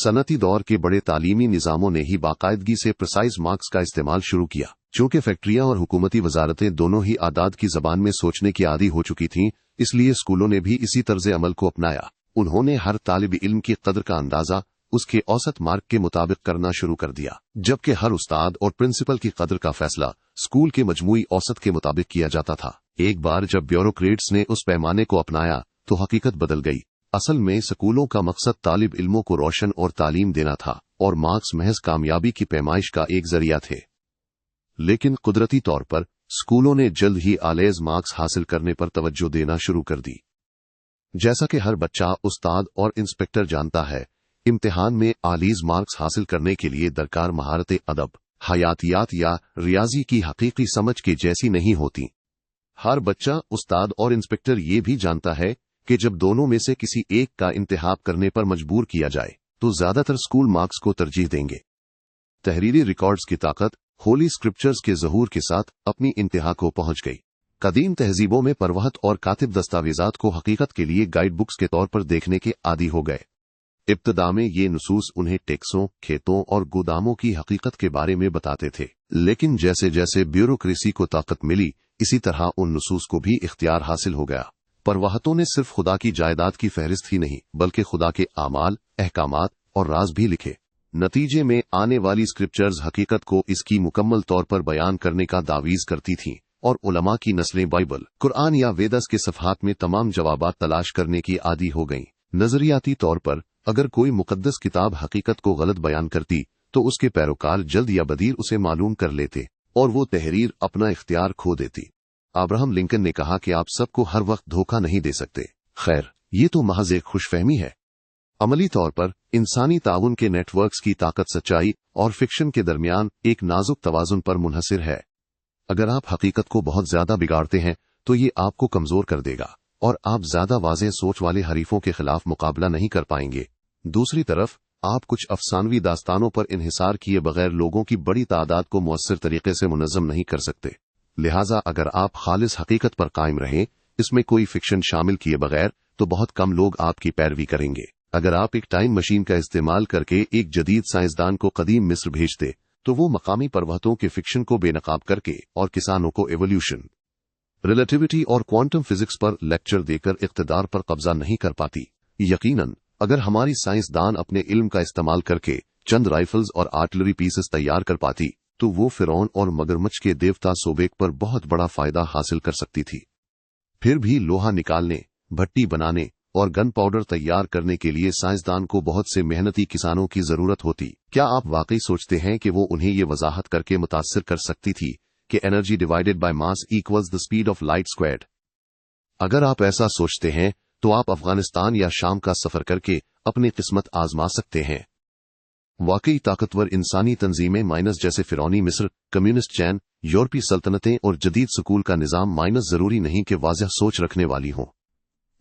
सनती दौर के बड़े तालीमी निज़ामों ने ही बाकायदगी से प्रिसाइज मार्क्स का इस्तेमाल शुरू किया। चूंकि फैक्ट्रियां और हुकूमती वजारतें दोनों ही आदाद की जबान में सोचने की आदी हो चुकी थीं, इसलिए स्कूलों ने भी इसी तर्ज अमल को अपनाया। उन्होंने हर तालिब इल्म की कदर का अंदाजा उसके औसत मार्क के मुताबिक करना शुरू कर दिया, जबकि हर उस्ताद और प्रिंसिपल की कदर का फैसला स्कूल के मजमूई औसत के मुताबिक किया जाता था। एक बार जब ब्यूरोक्रेट्स ने उस पैमाने को अपनाया तो हकीकत बदल गई। असल में स्कूलों का मकसद तालिब इल्मों को रोशन और तालीम देना था, और मार्क्स महज कामयाबी की पैमाइश का एक जरिया थे। लेकिन कुदरती तौर पर स्कूलों ने जल्द ही आलेज मार्क्स हासिल करने पर तवज्जो देना शुरू कर दी। जैसा कि हर बच्चा, उस्ताद और इंस्पेक्टर जानता है, इम्तिहान में आलीज मार्क्स हासिल करने के लिए दरकार महारत अदब, हयातियात या रियाजी की हकीकी समझ के जैसी नहीं होती। हर बच्चा, उस्ताद और इंस्पेक्टर ये भी जानता है कि जब दोनों में से किसी एक का इंतखाब करने पर मजबूर किया जाए तो ज्यादातर स्कूल मार्क्स को तरजीह देंगे। तहरीरी रिकॉर्ड्स की ताकत होली स्क्रिप्चर्स के ज़हूर के साथ अपनी इंतहा को पहुंच गई। कदीम तहजीबों में परवहत और कातिब दस्तावेजात को हकीकत के लिए गाइड बुक्स के तौर पर देखने के आदी हो गए। इब्तदा में ये नुसूस उन्हें टैक्सों, खेतों और गोदामों की हकीकत के बारे में बताते थे, लेकिन जैसे जैसे ब्यूरोक्रेसी को ताकत मिली, इसी तरह उन नुसूस को भी इख्तियार हासिल हो गया। परवाहतों ने सिर्फ खुदा की जायदाद की फहरिस्त ही नहीं, बल्कि खुदा के आमाल, अहकामात और राज भी लिखे। नतीजे में आने वाली स्क्रिप्चर्स हकीकत को इसकी मुकम्मल तौर पर बयान करने का दावीज करती थीं, और उलमा की नस्लें बाइबल, कुरान या वेदस के सफ़हात में तमाम जवाबात तलाश करने की आदी हो गईं। नजरियाती तौर पर अगर कोई मुकद्दस किताब हकीकत को गलत बयान करती तो उसके पैरोकार जल्द या बदीर उसे मालूम कर लेते और वो तहरीर अपना इख्तियार खो देती। अब्राहम लिंकन ने कहा कि आप सबको हर वक्त धोखा नहीं दे सकते। खैर, ये तो महज एक खुशफहमी है। अमली तौर पर इंसानी ताउन के नेटवर्क्स की ताकत सच्चाई और फिक्शन के दरमियान एक नाजुक तवाजुन पर मुनहसिर है। अगर आप हकीकत को बहुत ज्यादा बिगाड़ते हैं तो ये आपको कमजोर कर देगा और आप ज्यादा वाज़ेह सोच वाले हरीफों के खिलाफ मुकाबला नहीं कर पाएंगे। दूसरी तरफ आप कुछ अफसानवी दास्तानों पर इन्हिसार किए बगैर लोगों की बड़ी तादाद को मुअस्सिर तरीके से मुनज़्ज़म नहीं कर सकते। लिहाजा अगर आप खालिस हकीकत पर कायम रहें, इसमें कोई फिक्शन शामिल किए बगैर, तो बहुत कम लोग आपकी पैरवी करेंगे। अगर आप एक टाइम मशीन का इस्तेमाल करके एक जदीद साइंसदान को कदीम मिस्र भेजते तो वो मकामी परवहतों के फिक्शन को बेनकाब करके और किसानों को एवोल्यूशन, रिलेटिविटी और क्वांटम फिजिक्स पर लेक्चर देकर इक़्तिदार पर कब्जा नहीं कर पाती। यकीनन अगर हमारी साइंसदान अपने इल्म का इस्तेमाल करके चंद राइफल्स और आर्टिलरी पीसेस तैयार कर पाती तो वो फिरौन और मगरमच्छ के देवता सोबेक पर बहुत बड़ा फायदा हासिल कर सकती थी। फिर भी लोहा निकालने, भट्टी बनाने और गन पाउडर तैयार करने के लिए साइंसदान को बहुत से मेहनती किसानों की जरूरत होती। क्या आप वाकई सोचते हैं कि वो उन्हें ये वजाहत करके मुतासिर कर सकती थी कि energy divided by mass equals the speed of light squared? अगर आप ऐसा सोचते हैं तो आप अफगानिस्तान या शाम का सफर करके अपनी किस्मत आजमा सकते हैं। वाकई ताकतवर इंसानी तंजीमें माइनस जैसे फिरौनी मिस्र, कम्युनिस्ट चैन, यूरोपीय सल्तनतें और जदीद स्कूल का निजाम माइनस जरूरी नहीं कि वाज़ह सोच रखने वाली हों।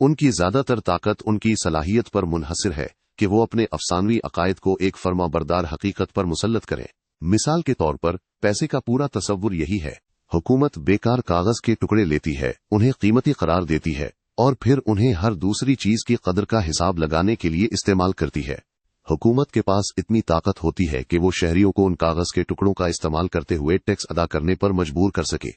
उनकी ज्यादातर ताकत उनकी सलाहियत पर मुनहसिर है कि वो अपने अफसानवी अकायद को एक फर्माबरदार हकीकत पर मुसल्लत करें। मिसाल के तौर पर पैसे का पूरा तसव्वुर यही है। हुकूमत बेकार कागज के टुकड़े लेती है, उन्हें कीमती करार देती है और फिर उन्हें हर दूसरी चीज की कदर का हिसाब लगाने के लिए इस्तेमाल करती है। हुकूमत के पास इतनी ताकत होती है कि वो शहरियों को उन कागज के टुकड़ों का इस्तेमाल करते हुए टैक्स अदा करने पर मजबूर कर सके।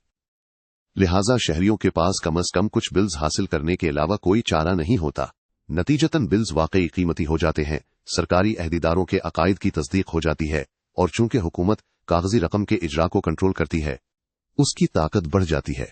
लिहाजा शहरियों के पास कम से कम कुछ बिल्स हासिल करने के अलावा कोई चारा नहीं होता। नतीजतन बिल्स वाकई कीमती हो जाते हैं, सरकारी अहदेदारों के अकायद की तस्दीक हो जाती है और चूंकि हुकूमत कागजी रकम के इजरा को कंट्रोल करती है, उसकी ताकत बढ़ जाती है।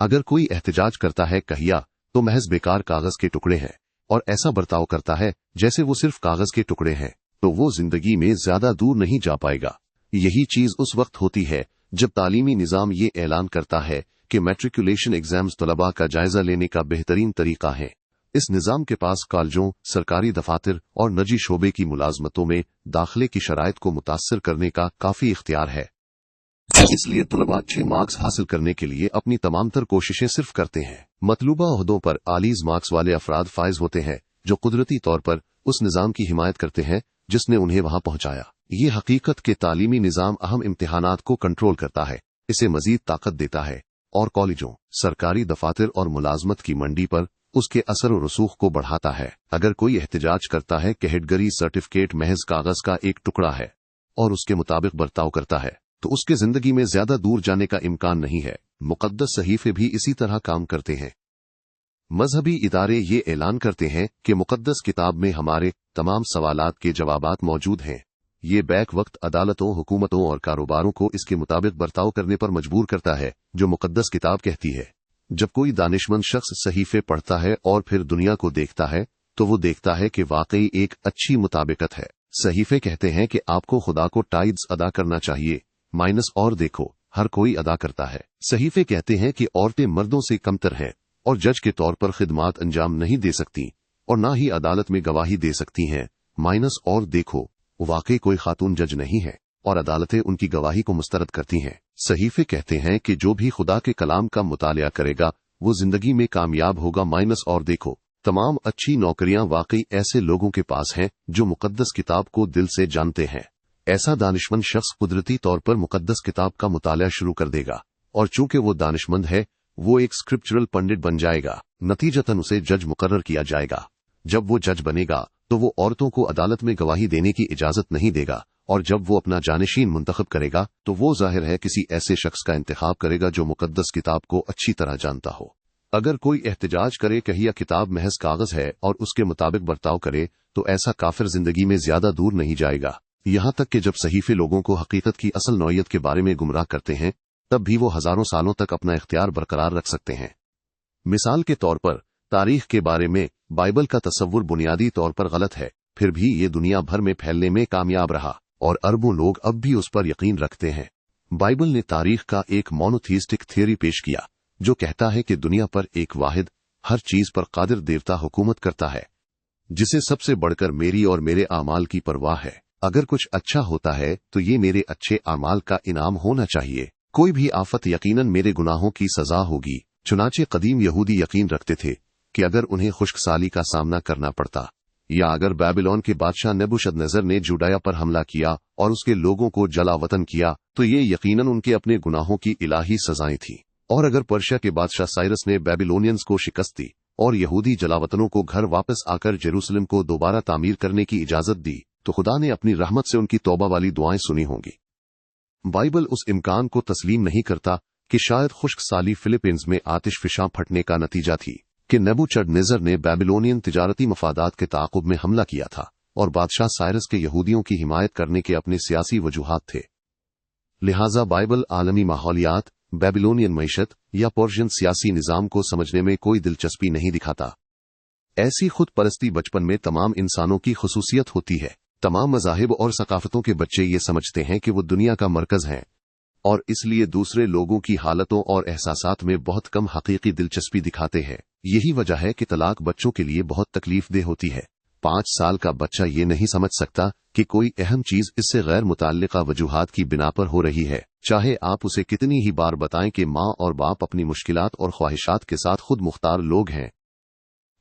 अगर कोई एहतजाज करता है कहिया तो महज बेकार कागज के टुकड़े हैं और ऐसा बर्ताव करता है जैसे वो सिर्फ कागज के टुकड़े हैं, तो वो जिंदगी में ज्यादा दूर नहीं जा पाएगा। यही चीज उस वक्त होती है जब तालीमी निजाम ये ऐलान करता है कि मैट्रिकुलेशन एग्जाम्स तलबा का जायजा लेने का बेहतरीन तरीका है। इस निजाम के पास कॉलेजों, सरकारी दफातर और निजी शोबे की मुलाजमतों में दाखिले की शराइत को मुतासर करने का काफी इख्तियार है। इसलिए तलबा अच्छे मार्क्स हासिल करने के लिए अपनी तमाम तर कोशिशें सिर्फ करते हैं। मतलूबा ओहदों पर आलीज मार्क्स वाले अफराद फाइज होते हैं जो कुदरती तौर पर उस निजाम की हिमायत करते हैं जिसने उन्हें वहां पहुंचाया। ये हकीकत के तालीमी निजाम अहम इम्तिहानात को कंट्रोल करता है, इसे मजीद ताकत देता है और कॉलेजों, सरकारी दफातर और मुलाजमत की मंडी पर उसके असर और रसूख को बढ़ाता है। अगर कोई एहतिजाज करता है कि हेडगरी सर्टिफिकेट महज कागज का एक टुकड़ा है और उसके मुताबिक बर्ताव करता है, तो उसके जिंदगी में ज्यादा दूर जाने का इम्कान नहीं है। मुकद्दस सहीफे भी इसी तरह काम करते हैं। मजहबी इदारे ये ऐलान करते हैं कि मुकद्दस किताब में हमारे तमाम सवालात के जवाबात मौजूद हैं। ये बैक वक्त अदालतों, हुकूमतों और कारोबारों को इसके मुताबिक बर्ताव करने पर मजबूर करता है जो मुकद्दस किताब कहती है। जब कोई दानिशमंद शख्स सहीफे पढ़ता है और फिर दुनिया को देखता है तो वो देखता है कि वाकई एक अच्छी मुताबिकत है। सहीफे कहते हैं कि आपको खुदा को टाइड्स अदा करना चाहिए, माइनस और देखो हर कोई अदा करता है। सहीफे कहते हैं कि औरतें मर्दों से कमतर हैं और जज के तौर पर खिदमात अंजाम नहीं दे सकती और ना ही अदालत में गवाही दे सकती हैं, माइनस और देखो वाकई कोई खातून जज नहीं है और अदालतें उनकी गवाही को मुस्तरद करती हैं। सहीफे कहते हैं कि जो भी खुदा के कलाम का मुतालिया करेगा वो जिंदगी में कामयाब होगा, माइनस और देखो तमाम अच्छी नौकरियां वाकई ऐसे लोगों के पास हैं जो मुकद्दस किताब को दिल से जानते हैं। ऐसा दानिशमंद शख्स कुदरती तौर पर मुकद्दस किताब का मुतालिया शुरू कर देगा और चूंकि वो दानिशमंद है वो एक स्क्रिप्चुरल पंडित बन जाएगा। नतीजतन उसे जज मुकर्रर किया जाएगा। जब वो जज बनेगा तो वो औरतों को अदालत में गवाही देने की इजाजत नहीं देगा और जब वो अपना जानशीन मुंतखब करेगा तो वो जाहिर है किसी ऐसे शख्स का इंतखाब करेगा जो मुकद्दस किताब को अच्छी तरह जानता हो। अगर कोई एहतिजाज करे कि यह किताब महज कागज है और उसके मुताबिक बर्ताव करे तो ऐसा काफिर जिंदगी में ज्यादा दूर नहीं जाएगा। यहाँ तक कि जब सहीफे लोगों को हकीकत की असल नौयत के बारे में गुमराह करते हैं तब भी वो हजारों सालों तक अपना इख्तियार बरकरार रख सकते हैं। मिसाल के तौर पर तारीख के बारे में बाइबल का तस्वुर बुनियादी तौर पर गलत है, फिर भी ये दुनिया भर में फैलने में कामयाब रहा और अरबों लोग अब भी उस पर यकीन रखते हैं। बाइबल ने तारीख का एक मोनोथीस्टिक थियरी पेश किया जो कहता है कि दुनिया पर एक वाहिद हर चीज पर कादिर देवता हुकूमत करता है जिसे सबसे बढ़कर मेरी और मेरे आमाल की परवाह है। अगर कुछ अच्छा होता है तो ये मेरे अच्छे आमाल का इनाम होना चाहिए। कोई भी आफत यकीनन मेरे गुनाहों की सजा होगी। चुनाचे कदीम यहूदी यकीन रखते थे कि अगर उन्हें खुश्कसाली का सामना करना पड़ता या अगर बेबीलोन के बादशाह नेबुकदनेस्सर ने जुडाया पर हमला किया और उसके लोगों को जला वतन किया तो ये यकीनन उनके अपने गुनाहों की इलाही सजाएं थी। और अगर पर्शिया के बादशाह साइरस ने बेबीलोनियंस को शिकस्त दी और यहूदी जलावतनों को घर वापस आकर जेरूसलम को दोबारा तामीर करने की इजाजत दी तो खुदा ने अपनी रहमत से उनकी तौबा वाली दुआएं सुनी होंगी। बाइबल उस इम्कान को तस्लीम नहीं करता कि शायद खुश्क साली फिलीपींस में आतिश फिशां फटने का नतीजा थी कि नेबुकदनेस्सर ने बेबीलोनियन तिजारती मफादात के ताक़ुब में हमला किया था और बादशाह साइरस के यहूदियों की हिमायत करने के अपने सियासी वजूहात थे। लिहाजा बाइबल आलमी माहौलियात, बेबीलोनियन मईशत या पर्शियन सियासी निजाम को समझने में कोई दिलचस्पी नहीं दिखाता। ऐसी खुद परस्ती बचपन में तमाम इंसानों की खुसूसियत होती है। तमाम मज़ाहिब और सकाफतों के बच्चे ये समझते हैं कि वो दुनिया का मरकज हैं और इसलिए दूसरे लोगों की हालतों और एहसासात में बहुत कम हकीकी दिलचस्पी दिखाते हैं। यही वजह है कि तलाक बच्चों के लिए बहुत तकलीफदेह होती है। 5 साल का बच्चा ये नहीं समझ सकता कि कोई अहम चीज इससे गैर मुताल्लिका वजूहात की बिना पर हो रही है, चाहे आप उसे कितनी ही बार बताएं कि माँ और बाप अपनी मुश्किलात और ख्वाहिशात के साथ खुद मुख्तार लोग हैं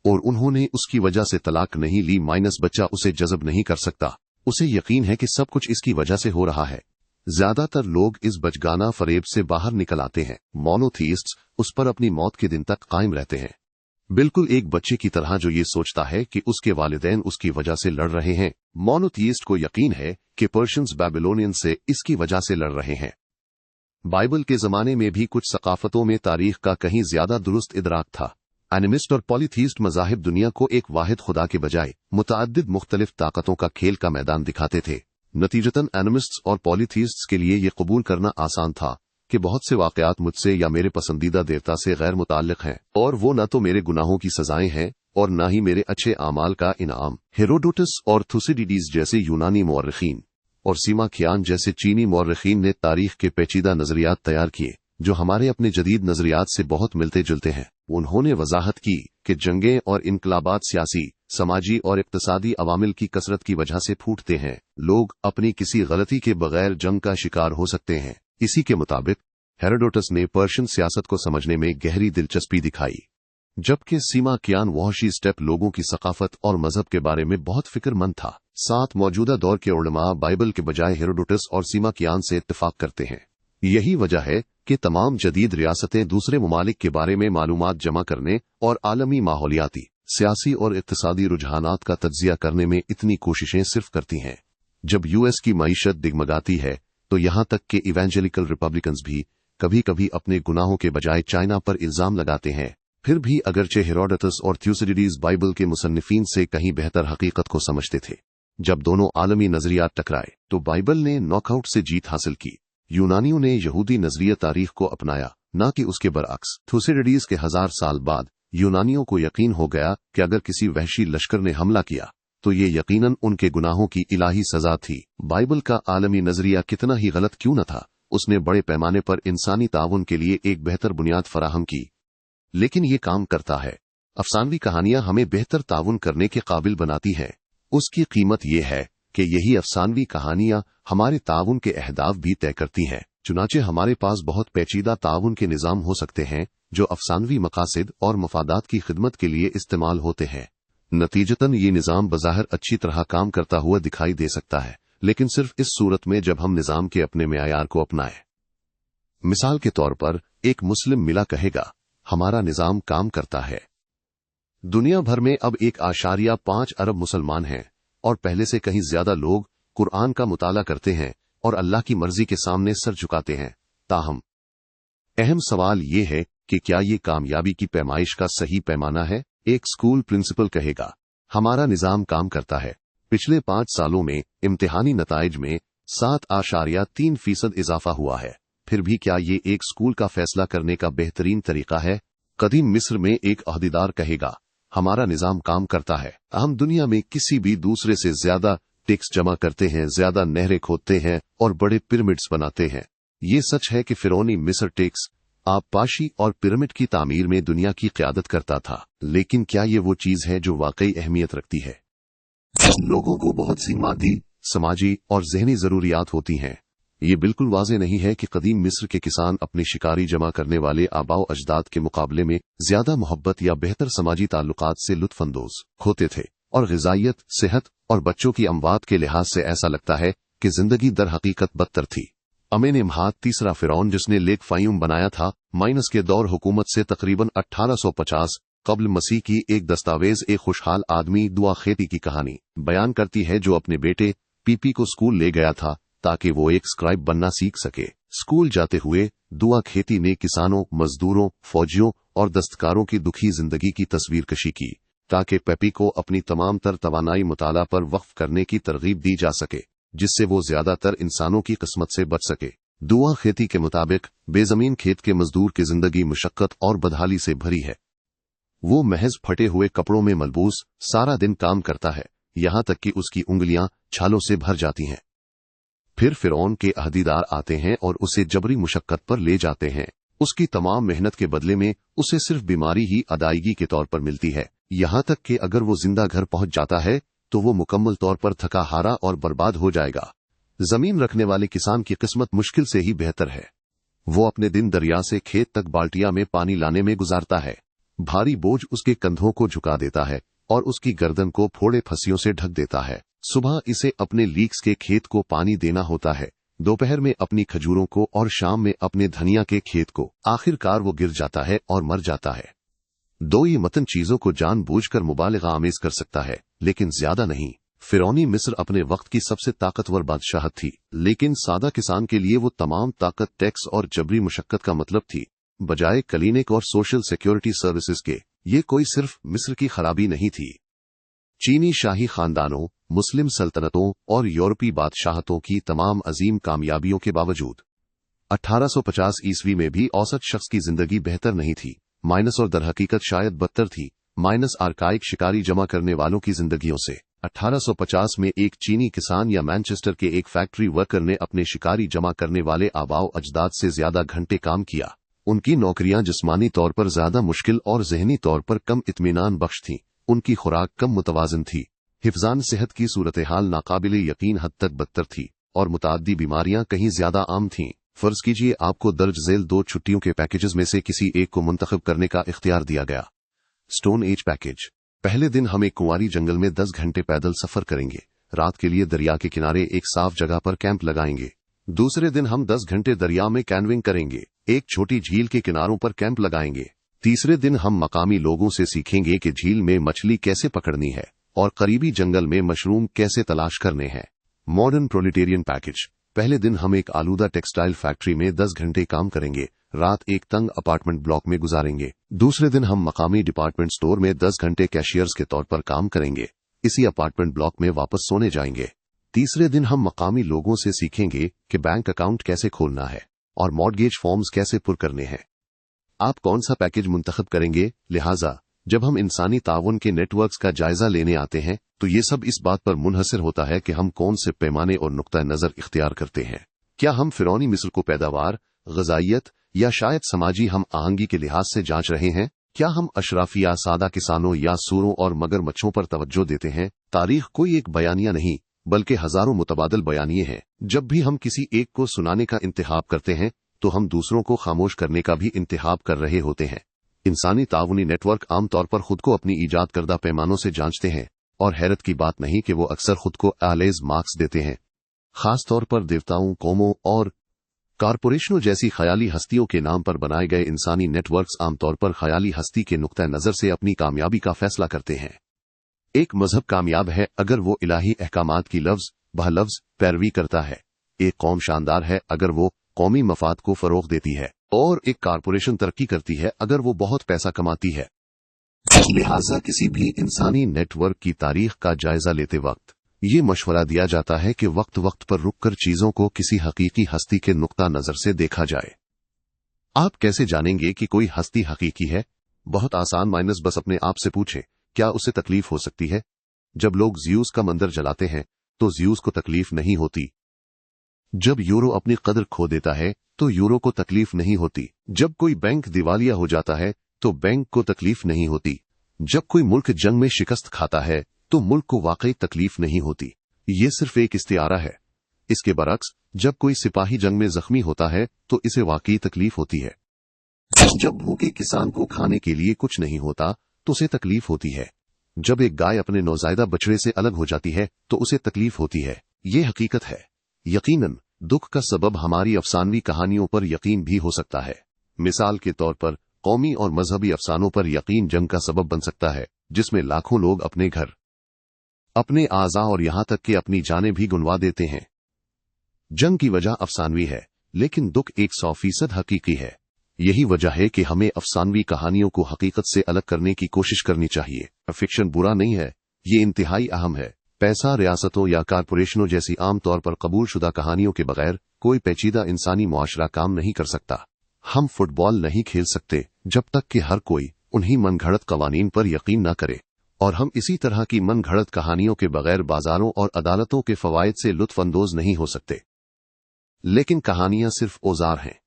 और उन्होंने उसकी वजह से तलाक नहीं ली, माइनस बच्चा उसे जज़ब नहीं कर सकता। उसे यकीन है कि सब कुछ इसकी वजह से हो रहा है। ज्यादातर लोग इस बचगाना फरेब से बाहर निकल आते हैं। मोनोथीस्ट्स उस पर अपनी मौत के दिन तक कायम रहते हैं, बिल्कुल एक बच्चे की तरह जो ये सोचता है कि उसके वालिदैन उसकी वजह से लड़ रहे हैं। मोनोथीस्ट को यकीन है कि पर्शियंस बेबीलोनियन से इसकी वजह से लड़ रहे हैं। बाइबल के जमाने में भी कुछ सकाफतों में तारीख का कहीं ज्यादा दुरुस्त इदराक था। एनिमिस्ट और पॉलीथीस्ट मज़ाहिब दुनिया को एक वाहिद खुदा के बजाय मुतअद्दिद मुख्तलिफ ताकतों का खेल का मैदान दिखाते थे। नतीजतन एनिमिस्ट्स और पॉलीथीस्ट्स के लिए ये कबूल करना आसान था कि बहुत से वाकयात मुझसे या मेरे पसंदीदा देवता से गैर मुताल्लिक हैं और वो न तो मेरे गुनाहों की सजाएं हैं और न ही मेरे अच्छे आमाल का इनाम। हेरोडोटस और थुसिडिडीज जैसे यूनानी मौर्रिखीन और सीमा खियान जैसे चीनी मौर्रिखीन ने तारीख के पेचीदा नजरियात तैयार किए जो हमारे अपने जदीद नजरियात से बहुत मिलते जुलते हैं। उन्होंने वजाहत की कि जंगें और इनकलाबात सियासी, समाजी और इक्तसादी अवामिल की कसरत की वजह से फूटते हैं। लोग अपनी किसी गलती के बगैर जंग का शिकार हो सकते हैं। इसी के मुताबिक हेरोडोटस ने पर्शियन सियासत को समझने में गहरी दिलचस्पी दिखाई, जबकि सीमा कियान वहशी स्टेप लोगों की सकाफत और मजहब के बारे में बहुत फिक्रमंद था। साथ मौजूदा दौर के उलमा बाइबल के बजाय हेरोडोटस और सीमा कियान से इत्तेफाक करते हैं। यही वजह है कि तमाम जदीद रियासतें दूसरे ममालिक के बारे में मालूमात जमा करने और आलमी माहौलियाती, सियासी और इक्तिसादी रुझानात का तज्जिया करने में इतनी कोशिशें सिर्फ करती हैं। जब यूएस की मईशत दिगमगाती है तो यहां तक कि इवेंजेलिकल रिपब्लिकन्स भी कभी कभी अपने गुनाहों के बजाय चाइना पर इल्जाम लगाते हैं। फिर भी अगरचे हेरोडोटस और थ्यूसिडिडीज बाइबल के मुसन्निफीन से कहीं बेहतर हकीकत को समझते थे। जब दोनों आलमी नजरियात टकराए तो बाइबल ने नॉकआउट से जीत हासिल की। यूनानियों ने यहूदी नजरिया तारीख को अपनाया, न कि उसके बरअक्स। थ्यूसिडिडीज के 1000 साल बाद यूनानियों को यकीन हो गया कि अगर किसी वहशी लश्कर ने हमला किया तो ये यकीनन उनके गुनाहों की इलाही सजा थी। बाइबल का आलमी नजरिया कितना ही गलत क्यों न था, उसने बड़े पैमाने पर इंसानी ताउन के लिए एक बेहतर बुनियाद फराहम की। लेकिन ये काम करता है। अफसानवी कहानियां हमें बेहतर ताउन करने के काबिल बनाती हैं। उसकी कीमत यह है कि यही अफसानवी कहानियां हमारे ताउन के अहदाफ भी तय करती हैं। चुनाचे हमारे पास बहुत पेचीदा ताउन के निज़ाम हो सकते हैं जो अफसानवी मकासद और मफादात की खिदमत के लिए इस्तेमाल होते हैं। नतीजतन ये निज़ाम बज़ाहिर अच्छी तरह काम करता हुआ दिखाई दे सकता है, लेकिन सिर्फ इस सूरत में जब हम निज़ाम के अपने मेयार को अपनाएं। मिसाल के तौर पर एक मुस्लिम मिला कहेगा, हमारा निज़ाम काम करता है। दुनिया भर में अब 1.5 अरब मुसलमान हैं और पहले से कहीं ज्यादा लोग कुरान का मुताला करते हैं और अल्लाह की मर्जी के सामने सर झुकाते हैं। ताहम अहम सवाल ये है कि क्या ये कामयाबी की पैमाइश का सही पैमाना है? एक स्कूल प्रिंसिपल कहेगा, हमारा निज़ाम काम करता है। पिछले 5 सालों में इम्तिहानी नताइज में 7.3% इजाफा हुआ है। फिर भी क्या ये एक स्कूल का फैसला करने का बेहतरीन तरीका है? कदीम मिस्र में एक अहदेदार कहेगा, हमारा निज़ाम काम करता है। हम दुनिया में किसी भी दूसरे से ज्यादा टैक्स जमा करते हैं, ज्यादा नहरें खोदते हैं और बड़े पिरामिड्स बनाते हैं। ये सच है कि फिरौनी मिस्र टैक्स, आबपाशी और पिरामिड की तामीर में दुनिया की क़यादत करता था, लेकिन क्या ये वो चीज है जो वाकई अहमियत रखती है? लोगों को बहुत सी मादी, समाजी और ज़हनी जरूरियात होती हैं। ये बिल्कुल वाज़ेह नहीं है कि कदीम मिस्र के किसान अपनी शिकारी जमा करने वाले आबाओ अजदाद के मुकाबले में ज्यादा मोहब्बत या बेहतर समाजी ताल्लुकात से लुत्फानंदोज होते थे, और ग़िज़ाइयत, सेहत और बच्चों की अमवात के लिहाज से ऐसा लगता है कि जिंदगी दर हकीकत बदतर थी। अमेन महाद तीसरा फिरौन जिसने लेक फायूम बनाया था, माइनस के दौर हुकूमत से तकरीबन 1850 कब्ल मसीह की एक दस्तावेज एक खुशहाल आदमी दुआ खेती की कहानी बयान करती है जो अपने बेटे पीपी को स्कूल ले गया था ताकि वो एक स्क्राइब बनना सीख सके। स्कूल जाते हुए दुआ खेती ने किसानों, मजदूरों, फौजियों और दस्तकारों की दुखी जिंदगी की तस्वीर कशी की ताकि पेपी को अपनी तमाम तर तवानाई मुताला पर वक्फ करने की तरगीब दी जा सके, जिससे वो ज्यादातर इंसानों की किस्मत से बच सके। दुआ खेती के मुताबिक बेजमीन खेत के मजदूर की जिंदगी मुशक्कत और बदहाली से भरी है। वो महज फटे हुए कपड़ों में मलबूस सारा दिन काम करता है, यहां तक कि उसकी उंगलियां छालों से भर जाती हैं। फिर फिरौन के अहदीदार आते हैं और उसे जबरी मुशक्कत पर ले जाते हैं। उसकी तमाम मेहनत के बदले में उसे सिर्फ बीमारी ही अदायगी के तौर पर मिलती है, यहां तक कि अगर वो जिंदा घर पहुंच जाता है तो वो मुकम्मल तौर पर थका हारा और बर्बाद हो जाएगा। जमीन रखने वाले किसान की किस्मत मुश्किल से ही बेहतर है। वो अपने दिन दरिया से खेत तक बाल्टियां में पानी लाने में गुजारता है। भारी बोझ उसके कंधों को झुका देता है और उसकी गर्दन को फोड़े फंसियों से ढक देता है। सुबह इसे अपने लीक्स के खेत को पानी देना होता है, दोपहर में अपनी खजूरों को और शाम में अपने धनिया के खेत को। आखिरकार वो गिर जाता है और मर जाता है। दो ये मतन चीजों को जानबूझकर मुबालिगा आमेज कर सकता है, लेकिन ज्यादा नहीं। फिरौनी मिस्र अपने वक्त की सबसे ताकतवर बादशाहत थी, लेकिन सादा किसान के लिए वो तमाम ताकत टैक्स और जबरी मुशक्कत का मतलब थी, बजाय क्लिनिक और सोशल सिक्योरिटी सर्विसेज के। ये कोई सिर्फ मिस्र की खराबी नहीं थी। चीनी शाही खानदानों, मुस्लिम सल्तनतों और यूरोपीय बादशाहतों की तमाम अजीम कामयाबियों के बावजूद 1850 ईस्वी में भी औसत शख्स की जिंदगी बेहतर नहीं थी, माइनस और दर हकीकत शायद बदतर थी, माइनस आर्काइक शिकारी जमा करने वालों की जिंदगियों से। 1850 में एक चीनी किसान या मैनचेस्टर के एक फैक्ट्री वर्कर ने अपने शिकारी जमा करने वाले आबाओ अजदाद से ज्यादा घंटे काम किया। उनकी नौकरियां जिस्मानी तौर पर ज्यादा मुश्किल और जहनी तौर पर कम इत्मीनान बख्श थीं। उनकी खुराक कम मुतवाजन थी, हिफ्जान सेहत की सूरत हाल नाकाबिले यकीन हद तक बदतर थी और मुताद्दी बीमारियां कहीं ज्यादा आम थीं। फर्ज कीजिए आपको दर्ज झेल 2 छुट्टियों के पैकेजेस में से किसी एक को मुंतखब करने का इख्तियार दिया गया। Stone age package. पहले दिन हम एक कुंवारी जंगल में 10 घंटे पैदल सफर करेंगे, रात के लिए दरिया के किनारे एक साफ जगह पर कैंप लगाएंगे। दूसरे दिन हम 10 घंटे दरिया में कैनविंग करेंगे, एक छोटी झील के किनारों पर कैंप लगाएंगे। तीसरे दिन हम मकामी लोगों से सीखेंगे कि झील में मछली कैसे पकड़नी है और करीबी जंगल में मशरूम कैसे तलाश करने हैं। Modern proletarian package. पहले दिन हम एक आलूदा टेक्सटाइल फैक्ट्री में 10 घंटे काम करेंगे, रात एक तंग अपार्टमेंट ब्लॉक में गुजारेंगे। दूसरे दिन हम मकामी डिपार्टमेंट स्टोर में 10 घंटे कैशियर्स के तौर पर काम करेंगे, इसी अपार्टमेंट ब्लॉक में वापस सोने जाएंगे। तीसरे दिन हम मकामी लोगों से सीखेंगे कि बैंक अकाउंट कैसे खोलना है और मॉर्गेज फॉर्म्स कैसे पुर करने हैं। आप कौन सा पैकेज मुंतखब करेंगे? लिहाजा जब हम इंसानी ताउन के नेटवर्क्स का जायजा लेने आते हैं तो ये सब इस बात पर मुनहसर होता है कि हम कौन से पैमाने और नुक्ता नजर इख्तियार करते हैं। क्या हम फिरौनी मिस्र को पैदावार, ग़िज़ाइयत या शायद समाजी हम आहंगी के लिहाज से जांच रहे हैं? क्या हम अशराफी या सादा किसानों या सूरों और मगरमच्छों पर तवज्जो देते हैं? तारीख कोई एक बयानिया नहीं बल्कि हजारों मुतबादल बयानिए हैं। जब भी हम किसी एक को सुनाने का इंतखाब करते हैं तो हम दूसरों को खामोश करने का भी इंतखाब कर रहे होते हैं। इंसानी ताउनी नेटवर्क आमतौर पर खुद को अपनी ईजाद करदा पैमानों से जांचते हैं और हैरत की बात नहीं कि वो अक्सर खुद को आलेज मार्क्स देते हैं। खास तौर पर देवताओं, कौमों और कारपोरेशनों जैसी ख्याली हस्तियों के नाम पर बनाए गए इंसानी नेटवर्क्स आमतौर पर ख्याली हस्ती के नुक्ता नजर से अपनी कामयाबी का फैसला करते हैं। एक मजहब कामयाब है अगर वो इलाही अहकामात की लफ्ज बहलफ्ज पैरवी करता है। एक कौम शानदार है अगर वो कौमी मफाद को फरोग देती है, और एक कारपोरेशन तरक्की करती है अगर वो बहुत पैसा कमाती है। लिहाजा किसी भी इंसानी नेटवर्क की तारीख का जायजा लेते वक्त ये मशवरा दिया जाता है कि वक्त वक्त पर रुककर चीजों को किसी हकीकी हस्ती के नुक्ता नजर से देखा जाए। आप कैसे जानेंगे कि कोई हस्ती हकीकी है? बहुत आसान, माइनस बस अपने आप से पूछे, क्या उसे तकलीफ हो सकती है? जब लोग ज़्यूस का मंदिर जलाते हैं तो ज़्यूस को तकलीफ नहीं होती। जब यूरो अपनी कदर खो देता है तो यूरो को तकलीफ नहीं होती। जब कोई बैंक दिवालिया हो जाता है तो बैंक को तकलीफ नहीं होती। जब कोई मुल्क जंग में शिकस्त खाता है तो मुल्क को वाकई तकलीफ नहीं होती। ये सिर्फ एक इस्तिआरा है। इसके बरक्स जब कोई सिपाही जंग में जख्मी होता है तो इसे वाकई तकलीफ होती है। जब भूखे किसान को खाने के लिए कुछ नहीं होता तो उसे तकलीफ होती है। जब एक गाय अपने नौज़ायदा बछड़े से अलग हो जाती है तो उसे तकलीफ होती है। ये हकीकत है। यकीनन दुख का सबब हमारी अफसानवी कहानियों पर यकीन भी हो सकता है। मिसाल के तौर पर कौमी और मजहबी अफसानों पर यकीन जंग का सबब बन सकता है, जिसमें लाखों लोग अपने घर, अपने आज़ा और यहां तक कि अपनी जानें भी गुनवा देते हैं। जंग की वजह अफसानवी है, लेकिन दुख 100% हकीकी है। यही वजह है कि हमें अफसानवी कहानियों को हकीकत से अलग करने की कोशिश करनी चाहिए। फिक्शन बुरा नहीं है, ये इंतहाई अहम है। पैसा, रियासतों या कारपोरेशनों जैसी आमतौर पर कबूलशुदा कहानियों के बगैर कोई पेचीदा इंसानी मुआशरा काम नहीं कर सकता। हम फुटबॉल नहीं खेल सकते जब तक कि हर कोई उन्हीं मनगढ़ंत कवानीन पर यकीन न करे, और हम इसी तरह की मनगढ़ंत कहानियों के बगैर बाजारों और अदालतों के फवायद से लुत्फ अंदोज नहीं हो सकते। लेकिन कहानियां सिर्फ औजार हैं,